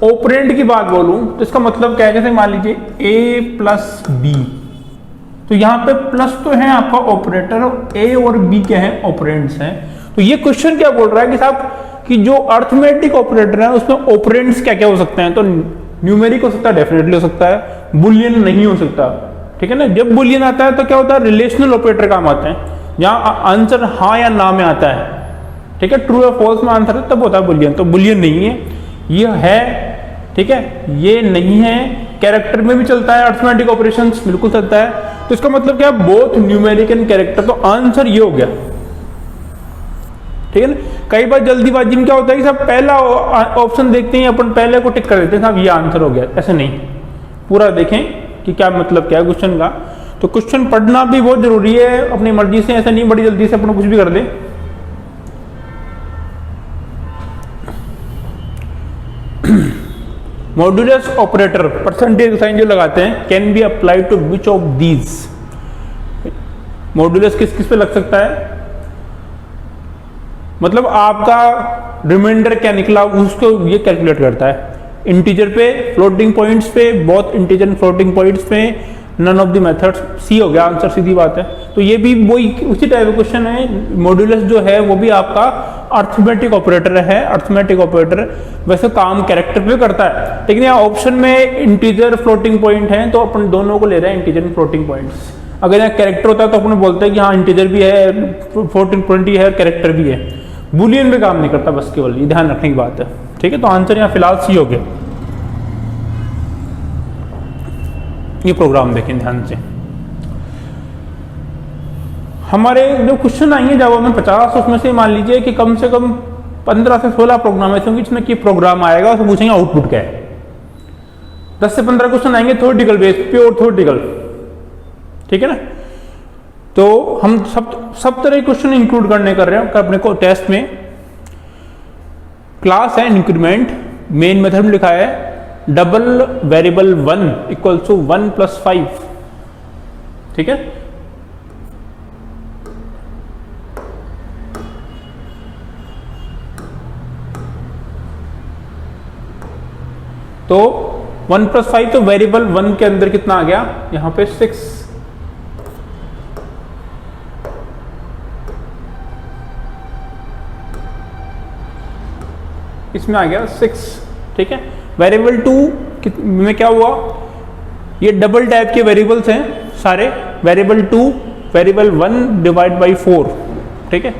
ऑपरेंड की बात बोलूं तो इसका मतलब क्या है, जैसे मान लीजिए a प्लस बी, तो यहां पे प्लस तो है आपका ऑपरेटर, और a और b क्या है, ऑपरेंड्स हैं। तो ये क्वेश्चन क्या बोल रहा है कि साहब कि जो अर्थमेटिक ऑपरेटर है उसमें ऑपरेंड्स क्या क्या हो सकते हैं, तो न्यूमेरिक हो सकता है, डेफिनेटली हो सकता है, बुलियन नहीं हो सकता। ठीक है ना, जब बुलियन आता है तो क्या होता है, रिलेशनल ऑपरेटर काम आते हैं, जहां आंसर हाँ या ना में आता है। ठीक है, ट्रू या फॉल्स में आंसर है तब होता है बुलियन, तो बुलियन नहीं है, ये है। ठीक है, ये नहीं है। कैरेक्टर में भी चलता है अर्थमेटिक ऑपरेशंस, बिल्कुल चलता है। तो इसका मतलब क्या है, बोथ न्यूमेरिक एंड कैरेक्टर, तो आंसर ये हो गया। ठीक है ना, कई बार जल्दीबाजी में क्या होता है कि साहब पहला ऑप्शन देखते हैं अपन, पहले को टिक कर देते हैं, साहब ये आंसर हो गया। ऐसे नहीं, पूरा देखें कि क्या मतलब क्या है क्वेश्चन का। तो क्वेश्चन पढ़ना भी बहुत जरूरी है, अपनी मर्जी से, ऐसा नहीं बड़ी जल्दी से अपन कुछ भी कर दे। मॉड्यूलस ऑपरेटर, परसेंटेज साइन जो लगाते हैं, can be applied to which of these. Modulus किस किस पे लग सकता है, मतलब आपका रिमाइंडर क्या निकला उसको ये कैलकुलेट करता है। इंटीजर पे, फ्लोटिंग पॉइंट्स पे, both integer and floating points पे, नन ऑफ द मेथड्स, सी हो गया आंसर, सीधी बात है। तो ये भी वही उसी टाइप का क्वेश्चन है। मॉड्यूलस जो है वो भी आपका अर्थमेटिक ऑपरेटर है। अर्थमेटिक ऑपरेटर वैसे काम कैरेक्टर पे करता है, लेकिन यहाँ ऑप्शन में इंटीजर फ्लोटिंग पॉइंट है, तो अपन दोनों को ले रहे हैं, इंटीजर एंड फ्लोटिंग पॉइंट्स। अगर यहाँ कैरेक्टर होता है तो अपन बोलते हैं कि हाँ इंटीजर भी है, फ्लोटिंग पॉइंट भी है, कैरेक्टर भी है। बुलियन में काम नहीं करता, बस केवल ये ध्यान रखने की बात है। ठीक है, तो आंसर यहाँ फिलहाल सी हो गया। ये प्रोग्राम देखें ध्यान से। हमारे जो क्वेश्चन आएंगे जावा में 50, उसमें से मान लीजिए कि कम से कम 15 से 16 प्रोग्राम ऐसे होंगे जिसमें कि प्रोग्राम आएगा, उसको पूछेंगे आउटपुट क्या है। 10 से 15 क्वेश्चन आएंगे थ्योरेटिकल बेस, प्योर थ्योरेटिकल, ठीक है ना। तो हम सब तरह के क्वेश्चन इंक्लूड करने कर रहे हैं अपने को टेस्ट में। क्लास है इंक्रीमेंट, मेन मेथड में लिखा है डबल वेरिएबल 1 इक्वल टू 1 + 5, ठीक है। तो 1 + 5, तो वेरिएबल 1 के अंदर कितना आ गया यहां पे 6, इसमें आ गया 6, ठीक है। वेरिएबल 2 में क्या हुआ, ये डबल टाइप के वेरिएबल्स हैं सारे, वेरिएबल 2 वेरिएबल 1 डिवाइड बाई 4, ठीक है।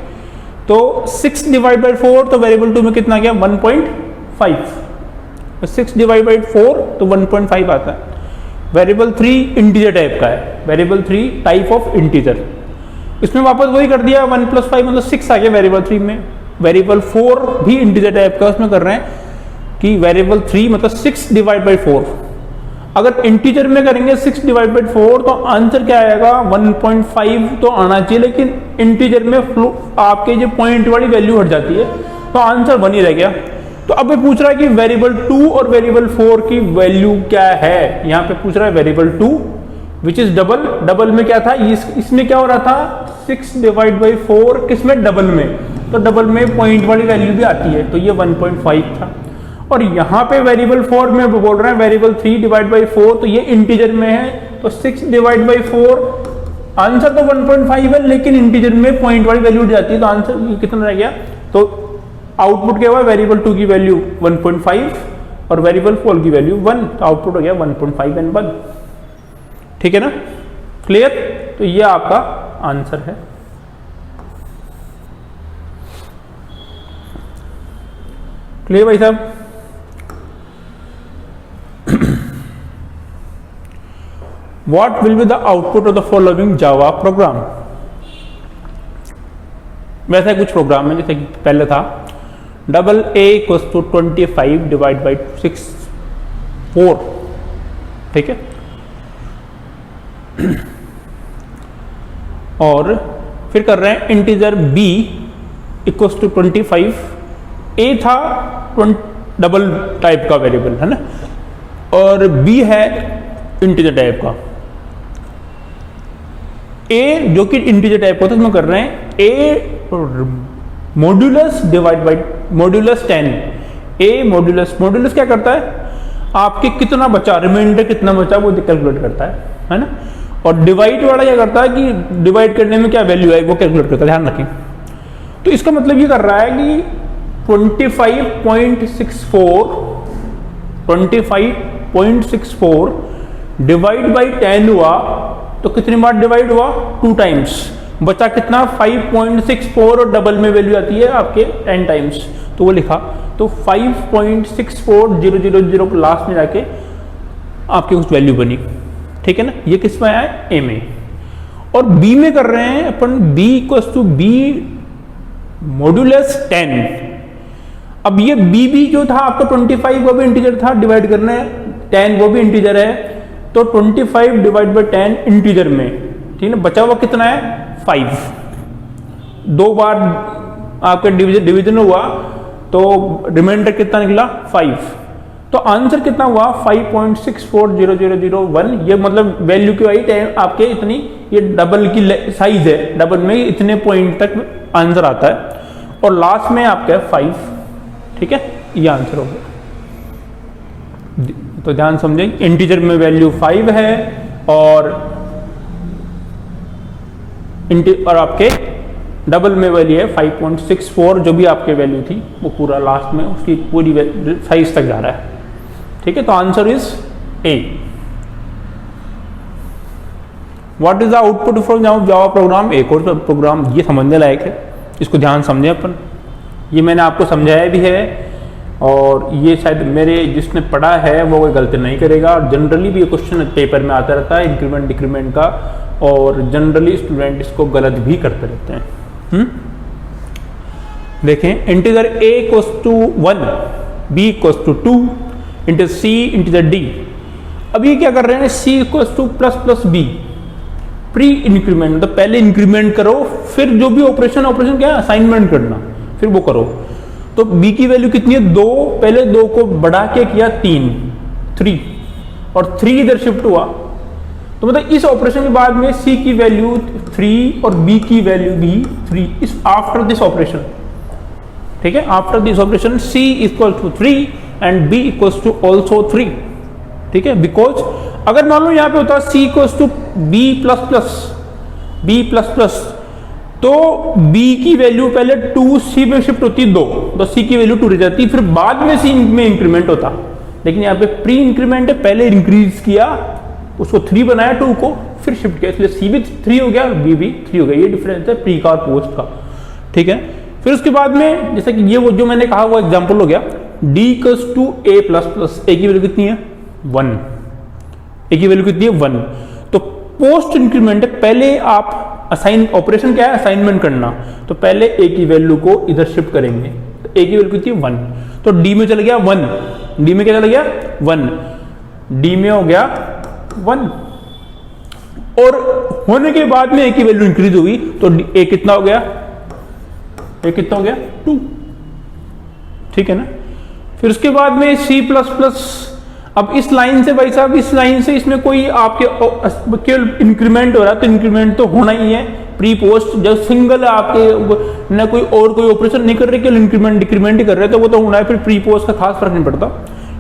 तो 6 डिवाइड बाई 4, तो वेरिएबल 2 में कितना गया 1.5, 6 डिवाइड बाई 4 तो 1.5 आता है। वेरिएबल 3 इंटीजर टाइप का है, वेरिएबल 3 टाइप ऑफ इंटीजर, इसमें वापस वही कर दिया 1 + 5 मतलब 6 आ गया वेरिएबल 3 में। वेरिएबल 4 भी इंटीजर टाइप का, उसमें कर रहे हैं कि वेरिएबल 3 मतलब 6 डिवाइड बाई 4। अगर इंटीजर में करेंगे 6 डिवाइड बाई 4 तो आंसर क्या आएगा 1.5 तो आना चाहिए, लेकिन इंटीजर में आपके जो पॉइंट वाली वैल्यू हट जाती है तो आंसर 1 ही रह गया। तो अब ये पूछ रहा है कि वेरिएबल 2 और वेरिएबल 4 की वैल्यू क्या है। यहां पे पूछ रहा है वेरिएबल 2 विच इज डबल में क्या था, इसमें क्या हो रहा था 6 डिवाइड बाई 4, किसमें डबल में, तो डबल में पॉइंट वाली वैल्यू भी आती है, तो ये 1.5 था। और यहाँ पे वेरिएबल 4 में बोल रहे हैं वेरिएबल 3 डिवाइड बाई 4, तो ये इंटीजर में है, तो 6 डिवाइड बाई 4 आंसर तो 1.5 है, लेकिन इंटीजर में पॉइंट वाली वैल्यू जाती है, तो आंसर कितना रह गया। तो आउटपुट क्या हुआ, वेरिएबल 2 की वैल्यू 1.5 और वेरिएबल 4 की वैल्यू 1, तो आउटपुट हो गया 1.5 and 1, ठीक है ना, क्लियर। तो ये आपका आंसर है। क्लियर भाई साहब। What will be the output of the following Java program? वैसे कुछ प्रोग्राम है, जैसे कि पहले था AA = 25 डिवाइड बाई 6 4, ठीक है। और फिर कर रहे हैं इंटीजर B = 25, A था डबल टाइप का वेरिएबल है ना, और B है इंटीजर टाइप का। A जो कि इंटीजर टाइप का था, उसमें कर रहे हैं A modulus divide by modulus 10। A modulus क्या करता है, आपके कितना बचा, रिमाइंडर कितना बचा वो कैलकुलेट करता है ना। और डिवाइड वाला क्या करता है कि डिवाइड करने में क्या वैल्यू है वो कैलकुलेट करता है, ध्यान रखें। तो इसका मतलब ये कर रहा है कि 25.64 डिवाइड बाई 10 हुआ, तो कितनी बार डिवाइड हुआ 2 टाइम्स, बचा कितना 5.64 और डबल में वैल्यू आती है आपके 10 टाइम्स, तो वो लिखा। तो 5.64000 को लास्ट में जाके आपकी कुछ वैल्यू बनी, ठीक है ना। ये किस में आया है, ए में। और बी में कर रहे हैं अपन B मॉड्यूलस 10। अब ये बी जो था आपका 25 वो भी इंटीजर था, डिवाइड करना है 10 वो भी इंटीजर है, तो 25 डिवाइड बाई 10 इंटीजर में, ठीक है ना। बचा हुआ कितना है 5, 2 बार आपका डिवीजन हुआ तो रिमाइंडर कितना निकला 5, तो आंसर कितना हुआ 5.64001। ये मतलब वैल्यू क्यों आई आपके इतनी, ये डबल की साइज है, डबल में इतने पॉइंट तक आंसर आता है, और लास्ट में आपका 5, ठीक है, ये आंसर हो गया। तो ध्यान समझें, इंटीजर में वैल्यू 5 है और आपके डबल में वैल्यू है 5.64, जो भी आपके वैल्यू थी वो पूरा लास्ट में उसकी पूरी साइज तक जा रहा है, ठीक है। तो answer is a. What is the output from Java program. एक और प्रोग्राम ये समझने लायक है, इसको ध्यान समझें अपन। ये मैंने आपको समझाया भी है और ये शायद मेरे जिसने पढ़ा है वो कोई गलती नहीं करेगा। और जनरली भी ये क्वेश्चन पेपर में आता रहता है इंक्रीमेंट डिक्रीमेंट का, और जनरली स्टूडेंट इसको गलत भी करते रहते हैं। देखें, integer a equals to 1, b equals to 2, integer c, integer d। अब ये क्या कर रहे हैं, c equals to plus plus b, pre increment, मतलब पहले इंक्रीमेंट करो, फिर जो भी ऑपरेशन क्या है असाइनमेंट करना, फिर वो करो। तो b की वैल्यू कितनी है 2, पहले 2 को बढ़ा के किया 3 और 3 इधर शिफ्ट हुआ, तो मतलब इस ऑपरेशन के बाद में c की वैल्यू 3 और b की वैल्यू भी 3 इस आफ्टर दिस ऑपरेशन। ठीक है, after this operation c equal to 3 and b equals to also 3। ठीक है, बिकॉज अगर मान लो यहां पे होता c equals to b plus plus, तो b की वैल्यू पहले 2c में शिफ्ट होती 2, तो c की वैल्यू 2 रह जाती, फिर बाद में c में इंक्रीमेंट होता। लेकिन यहाँ पे प्री इंक्रीमेंट है, पहले इंक्रीज किया, उसको 3 बनाया 2 को, फिर शिफ्ट किया, इसलिए c भी 3 हो गया और b भी 3 हो गया। ये डिफरेंस है प्री का और पोस्ट का। ठीक है, फिर उसके बाद में जैसे कि ये वो जो मैंने कहा वो एग्जांपल हो गया, d equals to a plus plus, a की वैल्यू कितनी है 1, a की वैल्यू कितनी है 1। तो पोस्ट इंक्रीमेंट है, पहले आप असाइन, ऑपरेशन क्या है असाइनमेंट करना, तो पहले a की वैल्यू को इधर शिफ्ट करेंगे, तो a की वैल्यू कितनी है 1, तो d में चला गया 1, d में क्या चला गया 1, d में हो गया 1, और होने के बाद में a की वैल्यू इंक्रीज हुई, तो a कितना हो गया, a कितना हो गया 2। ठीक है ना, फिर उसके बाद में c प्लस प्लस। अब इस लाइन से भाई साहब, इस लाइन से इसमें कोई आपके केवल इंक्रीमेंट हो रहा है, तो इंक्रीमेंट तो होना ही है प्री पोस्ट। जब सिंगल आपके ना कोई और कोई ऑपरेशन नहीं कर रहे, केवल इंक्रीमेंट डिक्रीमेंट ही कर रहे, तो वो तो होना है, फिर प्री पोस्ट का खास फर्क नहीं पड़ता।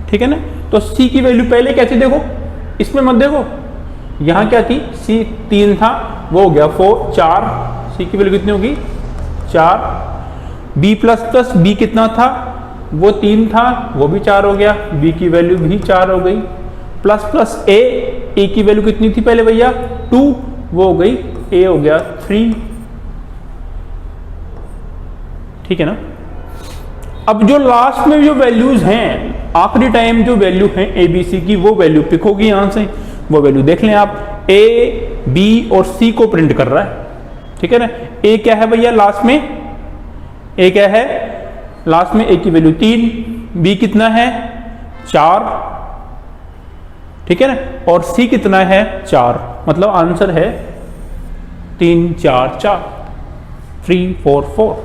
ठीक है ना, तो c की वैल्यू पहले क्या थी देखो, इसमें मत देखो, यहाँ क्या थी, c 3 था, वो हो गया 4, c की वैल्यू कितनी होगी 4, b प्लस प्लस, b कितना था वो 3 था, वो भी 4 हो गया, b की वैल्यू भी 4 हो गई, प्लस प्लस a की वैल्यू कितनी थी पहले भैया 2, वो हो गई, a हो गया 3। ठीक है ना, अब जो लास्ट में जो वैल्यूज हैं, आखिरी टाइम जो वैल्यू है a b c की, वो वैल्यू पिक होगी यहां से, वो वैल्यू देख लें आप, a b और c को प्रिंट कर रहा है। ठीक है ना, a क्या है भैया लास्ट में, a क्या है लास्ट में, a की वैल्यू 3, b कितना है 4। ठीक है ना, और c कितना है 4, मतलब आंसर है 3 4 4, 3 4 4।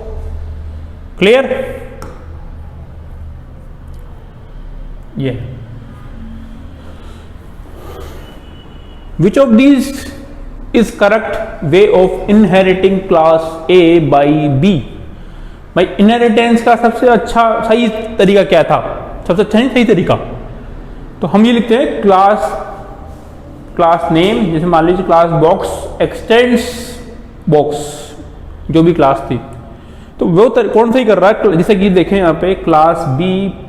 क्लियर, ये विच of these is correct way of inheriting class a by b। भाई इनहेरिटेंस का सबसे अच्छा सही तरीका क्या था, सबसे अच्छा नहीं सही तरीका, तो हम ये लिखते हैं क्लास नेम, जैसे मान लीजिए क्लास बॉक्स एक्सटेंड्स बॉक्स, जो भी क्लास थी, तो वो कौन सही कर रहा है, जैसे कि देखें यहाँ पे क्लास b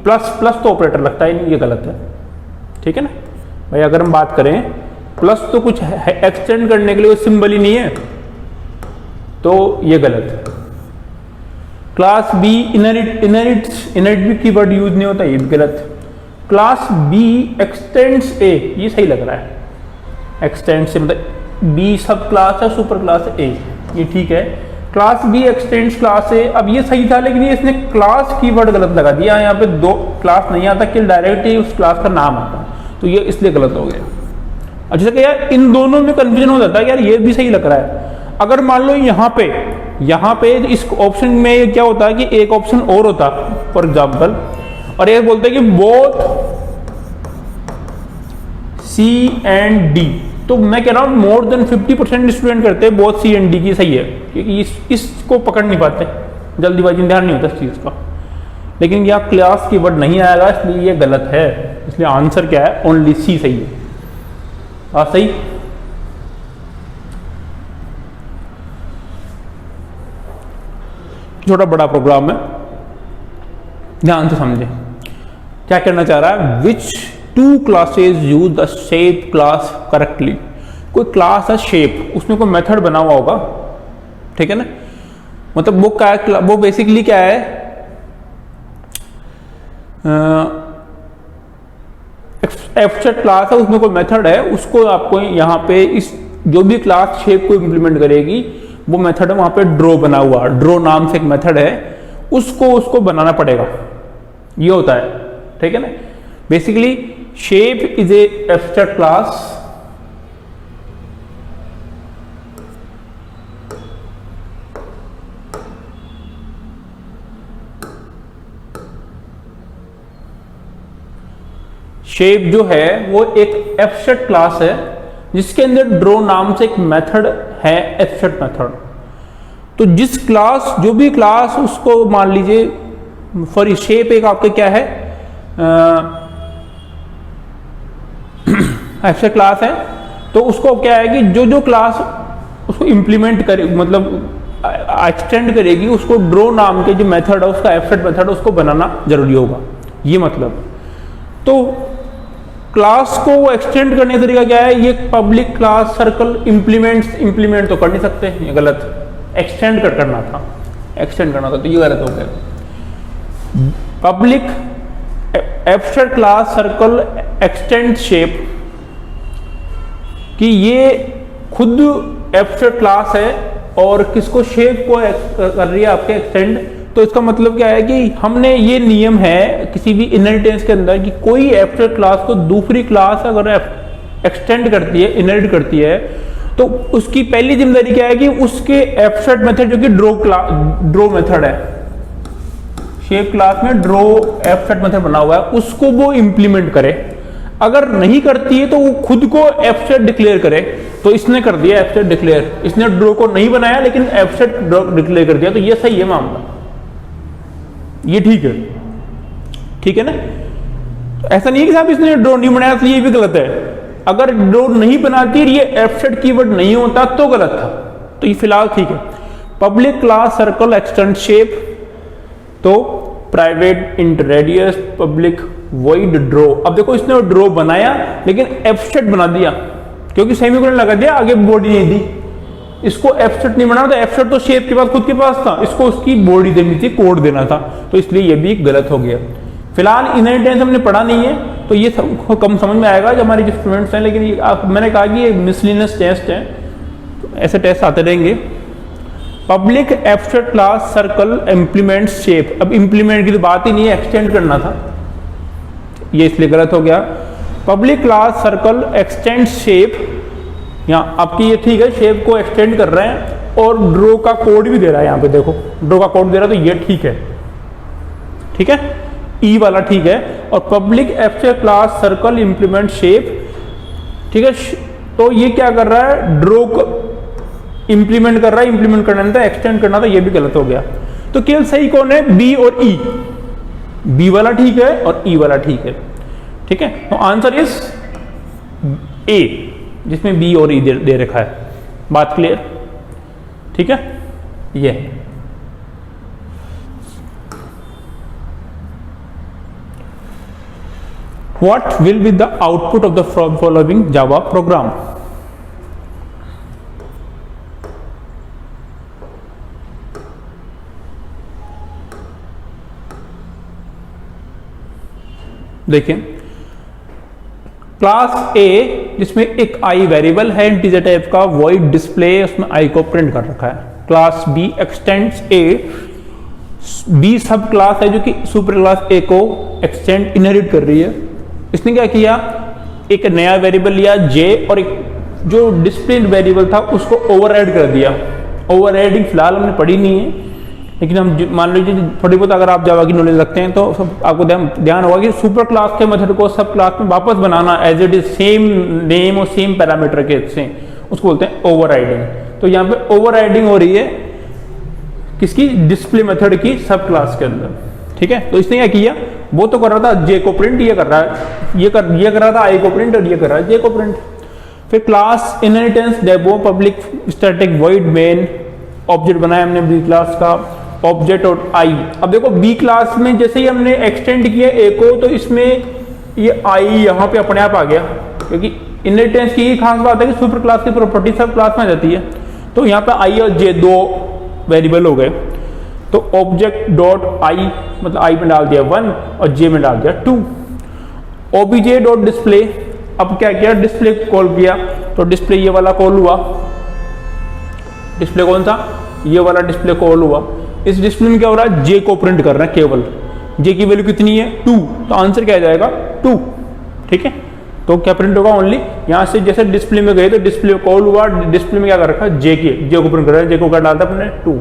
प्लस प्लस तो ऑपरेटर लगता ही नहीं, ये गलत है। ठीक है ना भाई, अगर हम बात करें प्लस तो कुछ एक्सटेंड करने के लिए कोई सिंबल ही नहीं है, तो ये गलत है। क्लास बी इनहेरिट भी कीवर्ड यूज नहीं होता, ये भी गलत। क्लास बी एक्सटेंड्स ए, ये सही लग रहा है, एक्सटेंड से मतलब बी सब क्लास है, सुपर क्लास है ए, ये ठीक है। Class B extends class A, अब ये सही था, लेकिन ये इसने क्लास कीवर्ड गलत लगा दिया, यहाँ पे 2 क्लास नहीं आता कि डायरेक्ट ही उस क्लास का नाम आता, तो ये इसलिए गलत हो गया। अब जैसे कि यार इन दोनों में कंफ्यूजन हो जाता है, यार ये भी सही लग रहा है। अगर मान लो यहाँ पे इस ऑप्शन में क्या होता है कि एक ऑप्शन और होता फॉर एग्जाम्पल, और ये बोलते हैं कि बोथ सी एंड डी, तो मैं कह रहा हूँ मोर देन 50% स्टूडेंट करते हैं बोथ सी एंड डी की सही है, क्योंकि इसको पकड़ नहीं पाते, जल्दीबाजी ध्यान नहीं होता इस चीज का। लेकिन यह क्लास कीवर्ड नहीं आएगा, इसलिए ये गलत है, इसलिए आंसर क्या है ओनली सी सही है। सही, छोटा बड़ा प्रोग्राम है, ध्यान से समझे क्या करना चाह रहा है। विच 2 classes use the shape class correctly. कोई क्लास है शेप, उसमें कोई मेथड बना हुआ होगा, ठीक है ना, मतलब वो क्या है, वो बेसिकली क्या है, एब्स्ट्रैक्ट क्लास है, उसमें कोई मेथड है, उसको आपको यहाँ पे इस जो भी क्लास शेप को इम्प्लीमेंट करेगी वो मेथड है वहाँ पे ड्रॉ बना हुआ, ड्रॉ नाम से एक मेथड है, उसको बनाना पड़ेगा, ये होता है, ठीक है ना। Basically shape is a abstract class shape जो है वो एक एब्स्ट्रैक्ट क्लास है जिसके अंदर ड्रॉ नाम से एक मेथड है, एब्स्ट्रैक्ट मेथड। तो जिस क्लास जो भी क्लास उसको मान लीजिए फॉर शेप एक आपके क्या है एब्स्ट्रैक्ट क्लास है, तो उसको क्या है कि जो क्लास उसको इंप्लीमेंट करे मतलब एक्सटेंड करेगी उसको ड्रॉ नाम के जो मेथड है उसका एब्स्ट्रैक्ट मेथड उसको बनाना जरूरी होगा, ये मतलब। तो क्लास को एक्सटेंड करने का तरीका क्या है, ये पब्लिक क्लास सर्कल इंप्लीमेंट तो कर नहीं सकते, ये गलत, एक्सटेंड करना था, एक्सटेंड करना था, तो ये गलत हो गया। Public abstract class circle extend shape कि ये खुद एब्स्ट्रैक्ट क्लास है और किसको शेप को कर रही है आपके एक्सटेंड। तो इसका मतलब क्या है कि हमने ये नियम है किसी भी इनहेरिटेंस के अंदर कि कोई एब्स्ट्रैक्ट क्लास को दूसरी क्लास अगर एक्सटेंड करती है, इनहेरिट करती है, तो उसकी पहली जिम्मेदारी क्या है कि उसके एब्स्ट्रैक्ट मेथड जो कि ड्रॉ मेथड है, शेप क्लास में ड्रॉ एब्स्ट्रैक्ट मेथड बना हुआ है, उसको वो इंप्लीमेंट करे। अगर नहीं करती है तो वो खुद को एब्स्ट्रैक्ट डिक्लेयर करे। तो इसने कर दिया एब्स्ट्रैक्ट डिक्लेयर, इसने ड्रॉ को नहीं बनाया लेकिन एब्स्ट्रैक्ट ड्रॉ डिक्लेयर कर दिया, तो ये सही है मामला, ये ठीक है ना। तो ऐसा नहीं है कि साहब इसने ड्रॉ नहीं बनाया तो ये भी गलत है। अगर ड्रॉ नहीं बनाती ये एब्स्ट्रैक्ट कीवर्ड नहीं होता तो गलत था, तो ये फिलहाल ठीक है। Public class circle extend shape, तो private int radius public void draw. अब देखो इसने ड्रॉ बनाया लेकिन एब्स्ट्रैक्ट बना दिया क्योंकि सेमीकोलन लगा दिया, आगे बॉडी नहीं दी। इसको एब्स्ट्रैक्ट नहीं बनाना था, एब्स्ट्रैक्ट तो शेप के पास खुद के पास था, इसको उसकी बॉडी देनी थी, कोड देना था, तो इसलिए ये भी गलत हो गया। फिलहाल इनहेरिटेंस हमने पढ़ा नहीं है तो ये कम समझ में आएगा जो हमारे जो स्टूडेंट्स हैं, लेकिन ये मैंने कहा कि ये मिसलिनियस टेस्ट है, तो ऐसे टेस्ट आते रहेंगे। Public abstract class circle implement shape, अब इंप्लीमेंट की तो बात ही नहीं है, एक्सटेंड करना था, ये इसलिए गलत हो गया। Public class circle extend shape, यहाँ आपकी ये ठीक है, शेप को एक्सटेंड कर रहे हैं और ड्रॉ का कोड भी दे रहा है, यहाँ पे देखो ड्रॉ का कोड दे रहा है, तो ये ठीक है, ई वाला ठीक है। और public abstract class circle implement shape, ठीक है, तो ये क्या कर रहा है, ड्रॉ को इंप्लीमेंट कर रहा है, इंप्लीमेंट करना था, एक्सटेंड करना था, ये भी गलत हो गया। तो केवल सही कौन है, बी और ई, बी वाला ठीक है और ई वाला ठीक है, तो आंसर इज ए जिसमें बी और ई दे रखा है। बात क्लियर, ठीक है। ये what will be the output of the following Java program. देखिए क्लास ए जिसमें एक आई वेरिएबल है इंटीजर टाइप का, वॉइड डिस्प्ले, उसमें आई को प्रिंट कर रखा है। क्लास बी एक्सटेंड्स ए, बी सब क्लास है जो कि सुपर क्लास ए को एक्सटेंड इनहेरिट कर रही है। इसने क्या किया, एक नया वेरिएबल लिया जे और एक जो डिस्प्ले वेरिएबल था उसको ओवरराइड कर दिया। ओवरराइडिंग फिलहाल हमने पढ़ी नहीं है, लेकिन हम मान लीजिए थोड़ी बहुत अगर आप जावा की नॉलेज रखते हैं तो आपको ध्यान होगा कि सुपर क्लास के मेथड को सब क्लास में वापस बनाना as it is same name और सेम पैरामीटर के से, उसको बोलते हैं ओवरराइडिंग। तो यहाँ पे ओवरराइडिंग हो रही है किसकी, डिस्प्ले मेथड की सब क्लास के अंदर, ठीक है। तो इसने क्या किया, वो तो कर रहा था जे को प्रिंट, ये कर रहा है, ये कर रहा था आई को प्रिंट और ये कर रहा है जे को प्रिंट। फिर class inheritance demo public static void main, object बनाया हमने बी क्लास का, ऑब्जेक्ट और आई। अब देखो बी क्लास में जैसे ही हमने एक्सटेंड किया ए को, तो इसमें ये आई यहाँ पे अपने आप आ गया, क्योंकि इनहेरिटेंस की खास बात है कि सुपर क्लास की प्रॉपर्टी सब क्लास में आ जाती है। तो यहाँ पे आई और जे दो वेरिएबल हो गए। तो ऑब्जेक्ट डॉट आई मतलब आई में डाल दिया 1 और जे में डाल दिया 2। ओबीजे डॉट डिस्प्ले, अब क्या किया, डिस्प्ले कॉल किया, तो डिस्प्ले ये वाला कॉल हुआ, डिस्प्ले कौन सा, ये वाला डिस्प्ले कॉल हुआ। इस डिस्प्ले में क्या हो रहा है, जे को प्रिंट कर रहा है केवल, जे की वैल्यू कितनी है 2, तो आंसर क्या आ जाएगा 2। ठीक है, तो क्या प्रिंट होगा ओनली, यहां से जैसे डिस्प्ले में गए तो डिस्प्ले कॉल हुआ, डिस्प्ले में क्या कर रखा, जे को प्रिंट कर रहा है, जे को क्या डालता है अपने 2,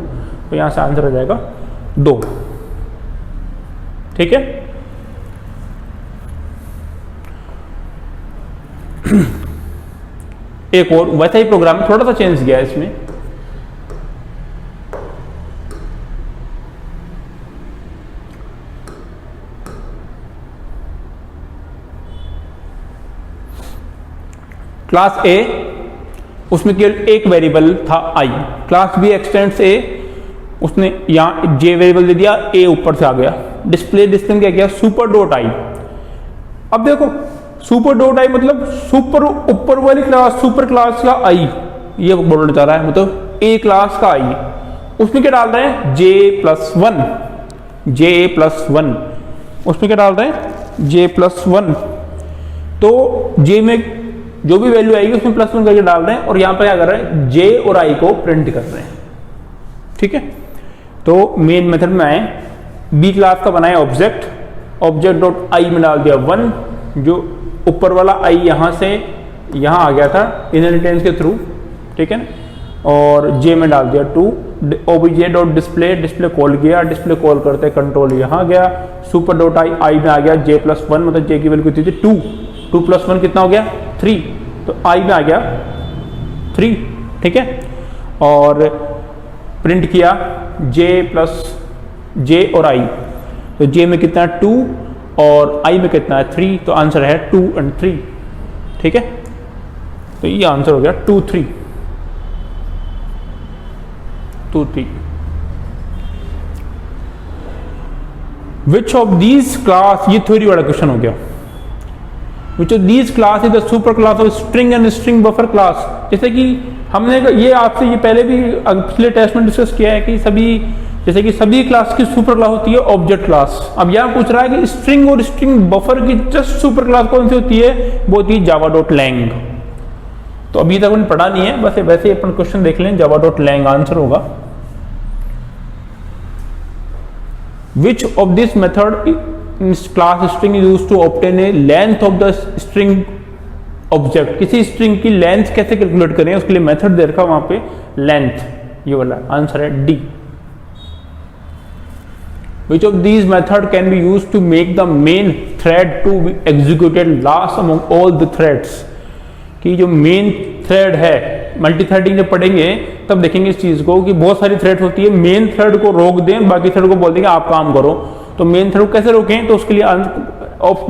तो यहां से आंसर आ जाएगा 2। ठीक है, एक और वैसा ही प्रोग्राम थोड़ा सा चेंज किया है इसमें। क्लास ए, उसमें केवल एक वेरिएबल था आई। क्लास बी एक्सटेंड्स ए, उसने यहां जे वेरिएबल दे दिया, ए ऊपर से आ गया। डिस्प्ले में क्या किया, सुपर डॉट आई। अब देखो सुपर डॉट आई मतलब सुपर ऊपर वाली क्लास, सुपर क्लास का आई, ये बोलना चाह रहा है, मतलब ए क्लास का आई। उसमें क्या डाल रहे हैं, जे प्लस 1, जे प्लस 1, उसमें क्या डाल रहे हैं, जे प्लस 1। तो जे में जो भी वैल्यू आएगी उसमें प्लस 1 करके डाल रहे हैं, और यहां पर क्या कर रहे हैं, जे और आई को प्रिंट कर रहे हैं। ठीक है, तो मेन मेथड में आए, बी क्लास का बनाया ऑब्जेक्ट, ऑब्जेक्ट डॉट आई में डाल दिया 1, जो ऊपर वाला आई यहां से यहां आ गया था इनहेरिटेंस के थ्रू। ठीक है ना, और जे में डाल दिया 2, OBJ dot display, display call किया, डिस्प्ले कॉल करते कंट्रोल यहां गया, सुपर डॉट आई में आ गया जे प्लस 1, मतलब जे की वैल्यू कितनी थी 2, 2 प्लस 1 कितना हो गया 3, तो आई में आ गया 3। ठीक है, और प्रिंट किया जे प्लस जे और आई, तो जे में कितना 2 और आई में कितना है 3, तो आंसर है 2 और 3। ठीक है, तो ये आंसर हो गया 2 3 2 3। विच ऑफ दीज क्लास, ये थ्योरी वाला क्वेश्चन हो गया, विच of these class is the super class of string and string buffer class. जैसे कि हमने ये आपसे ये पहले भी पिछले टेस्ट में डिस्कस किया है कि जैसे कि सभी क्लास की सुपर क्लास होती है ऑब्जेक्ट क्लास। अब यहां पूछ रहा है कि स्ट्रिंग और स्ट्रिंग बफर की जस्ट सुपर क्लास कौन सी होती है, वो होती है जावा डॉट लैंग। तो अभी तक अपन पढ़ा नहीं है, बस वैसे अपन क्वेश्चन देख लें, जावा डॉट लैंग आंसर होगा। Which of this method in class string is used to obtain a length of the string object. किसी स्ट्रिंग की लेंथ कैसे कैलकुलेट करें, उसके लिए मेथड दे रखा वहां पे लेंथ, ये वाला आंसर है D. Which of these method can be used to make the main thread to be executed last among all the threads? कि जो मेन थ्रेड है, मल्टी थ्रेडिंग जब पढ़ेंगे तब देखेंगे इस चीज को कि बहुत सारी थ्रेड होती है, मेन थ्रेड को रोक दें, बाकी थ्रेड को बोल देंगे आप काम करो। तो मेन थ्रेड को कैसे रोकें, तो उसके लिए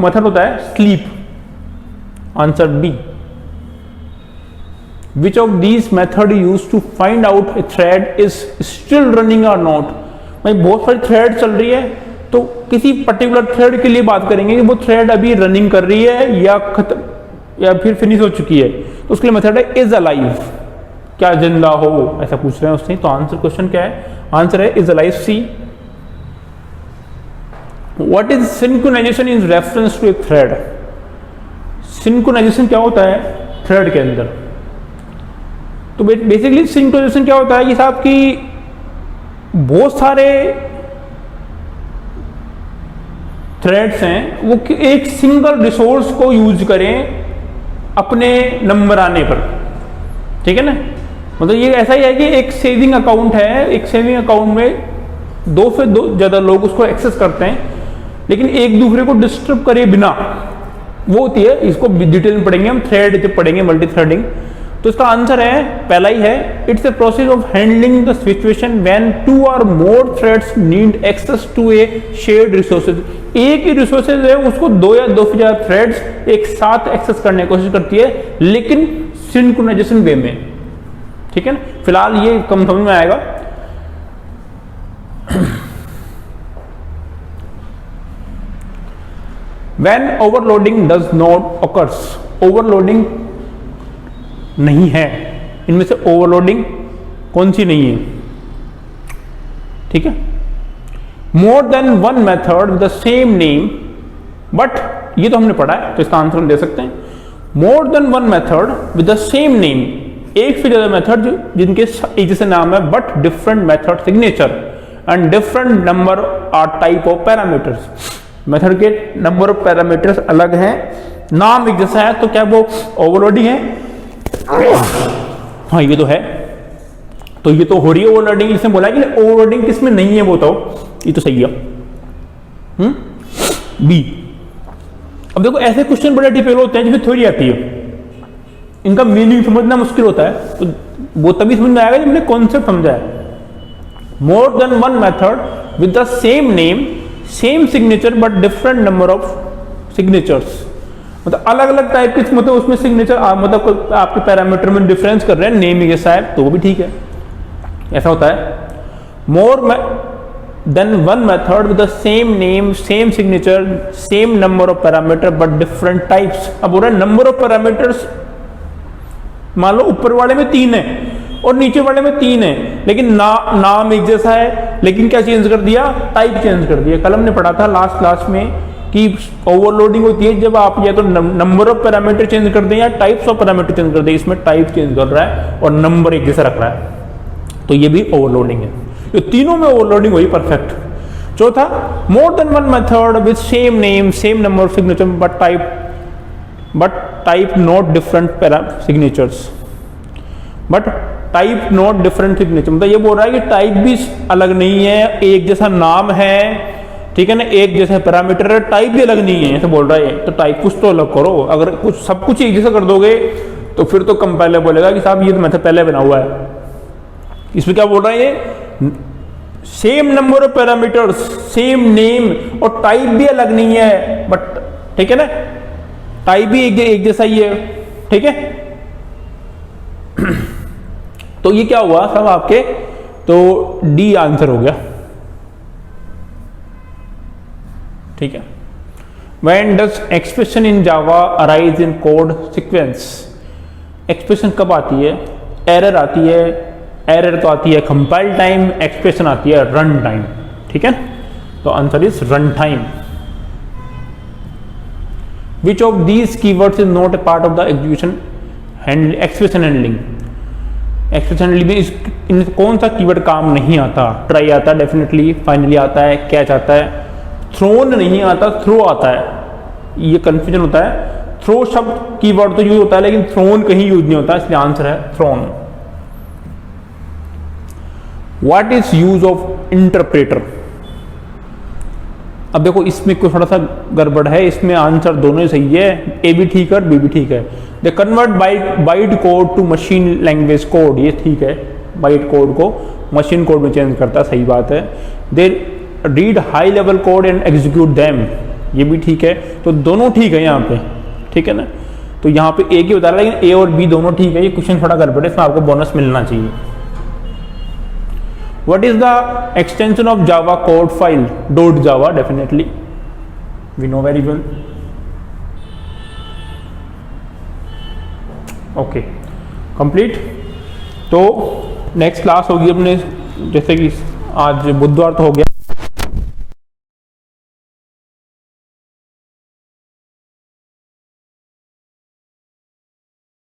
मेथड होता है sleep, answer B. Which of these method used to find out a thread is still running or not? भाई बहुत सारी थ्रेड चल रही है, तो किसी पर्टिकुलर थ्रेड के लिए बात करेंगे कि वो थ्रेड अभी रनिंग कर रही है या खत्म या फिर फिनिश हो चुकी है, तो उसके लिए मेथड है इज अलाइव, क्या जिंदा हो, ऐसा पूछ रहे हैं उसने। तो आंसर क्वेश्चन क्या है, आंसर है is alive C. What is synchronisation in reference to a thread? Synchronisation क्या होता है थ्रेड के अंदर? तो बेसिकली सिंक्रोनाइजेशन क्या होता है कि साहब की बहुत सारे थ्रेड्स हैं, वो एक सिंगल रिसोर्स को यूज करें अपने नंबर आने पर। ठीक है ना, मतलब ये ऐसा ही है कि एक सेविंग अकाउंट है, एक सेविंग अकाउंट में दो से ज्यादा लोग उसको एक्सेस करते हैं, लेकिन एक दूसरे को डिस्टर्ब करे बिना, वो होती है, इसको डिटेल में पढ़ेंगे हम, थ्रेड जब पढ़ेंगे मल्टी थ्रेडिंग। तो इसका आंसर है पहला ही है, it's a process of handling the situation when 2 or more threads need access to a shared resources. एक ही रिसोर्सेज है, उसको 2 या 2 से ज्यादा थ्रेड्स एक साथ एक्सेस करने की कोशिश करती है, लेकिन सिंक्रोनाइजेशन वे में। ठीक है ना, फिलहाल ये कम समझ में आएगा। When overloading does not occurs, overloading नहीं है, इनमें से ओवरलोडिंग कौन सी नहीं है? ठीक है, मोर than one method with the same name, but ये तो हमने पढ़ा है तो इसका आंसर हम दे सकते हैं। More than one method with the same name, एक से ज्यादा मेथड जिनके एक जैसे नाम है but different method signature and different number or type of parameters. Method के नंबर ऑफ पैरामीटर्स अलग हैं, नाम एक जैसा है, तो क्या वो ओवरलोडिंग है? हाँ ये तो है, तो ये तो हो रही है ओवरलोडिंग। इसने बोला कि ओवरलोडिंग किसमें नहीं है वो तो, ये तो सही है। बी। अब देखो ऐसे क्वेश्चन बड़े डिफिकल्ट होते हैं जिसमें थ्योरी आती है, इनका मीनिंग समझना मुश्किल होता है, तो वो तभी समझ में आएगा जब हमने कॉन्सेप्ट समझा है। मोर than one method with the same name same signature but different number of signatures, मतलब अलग अलग टाइप के, मतलब उसमें सिग्नेचर मतलब आपके पैरामीटर में डिफरेंस कर रहे हैं, नेम ही जैसा है तो वो भी ठीक है, ऐसा होता है। मोर than one method with the same name same signature same number of parameter but different types. अब हो रहा है नंबर ऑफ पैरामीटर्स, मान लो ऊपर वाले में 3 है और नीचे वाले में 3 है, लेकिन नाम एक जैसा है, लेकिन क्या चेंज कर दिया? टाइप चेंज कर दिया। कल हमने पढ़ा था लास्ट क्लास में कि ओवरलोडिंग होती है जब आप या तो नंबर ऑफ पैरामीटर चेंज कर दें या टाइप्स ऑफ पैरामीटर चेंज कर दें। इसमें टाइप चेंज कर रहा है और नंबर एक जैसा रख रहा है, तो ये भी ओवरलोडिंग है। ये तीनों में ओवरलोडिंग हुई, परफेक्ट। चौथा, मोर than one method with same name same number of signature but type not different signatures, but type not different signature, मतलब ये बोल रहा है कि टाइप भी अलग नहीं है, एक जैसा नाम है, ठीक है ना, एक जैसा पैरामीटर है, टाइप भी अलग नहीं है, ऐसे बोल रहा है। तो टाइप कुछ तो अलग करो, अगर कुछ सब कुछ एक जैसा कर दोगे तो फिर तो कंपाइलर बोलेगा कि साहब ये तो मेथड पहले बना हुआ है। इसमें क्या बोल रहा है ये? Same number of parameters same name और टाइप भी अलग नहीं है, बट ठीक है ना, टाइप भी एक जैसा ही है, ठीक है। तो ये क्या हुआ सब आपके, तो डी आंसर हो गया, ठीक है। When does expression in Java arise in code sequence? Expression कब आती है? एरर आती है, एरर तो आती है कंपाइल टाइम, एक्सप्रेशन आती है रन टाइम, ठीक है। तो answer is run time. Which of these keywords is not a part of the expression handling? Expression handling में इनमें कौन सा कीवर्ड काम नहीं आता? ट्राई आता है डेफिनेटली, फाइनली आता है, कैच आता है, थ्रोन नहीं आता, थ्रो आता है। ये कंफ्यूजन होता है, थ्रो शब्द कीवर्ड तो यूज होता है लेकिन थ्रोन कहीं यूज नहीं होता, इसलिए आंसर है thrown. What is use of interpreter? अब देखो इसमें कोई थोड़ा सा गड़बड़ है, इसमें आंसर दोनों ही सही है, ए भी ठीक है और बी भी ठीक है। They convert byte code to machine language code, ये ठीक है, बाइट कोड को मशीन कोड में चेंज करता है, सही बात है। They read high level code and execute them, ये भी ठीक है। तो दोनों ठीक है यहाँ पे, ठीक है ना। तो यहाँ पे ए की बता रहा है लेकिन ए और बी दोनों ठीक है, ये क्वेश्चन थोड़ा गड़बड़ है, इसमें आपको बोनस मिलना चाहिए। What is the extension of Java code file? .java, definitely we know very well. Okay, complete। तो नेक्स्ट क्लास होगी अपने, जैसे कि आज बुधवार तो हो गया।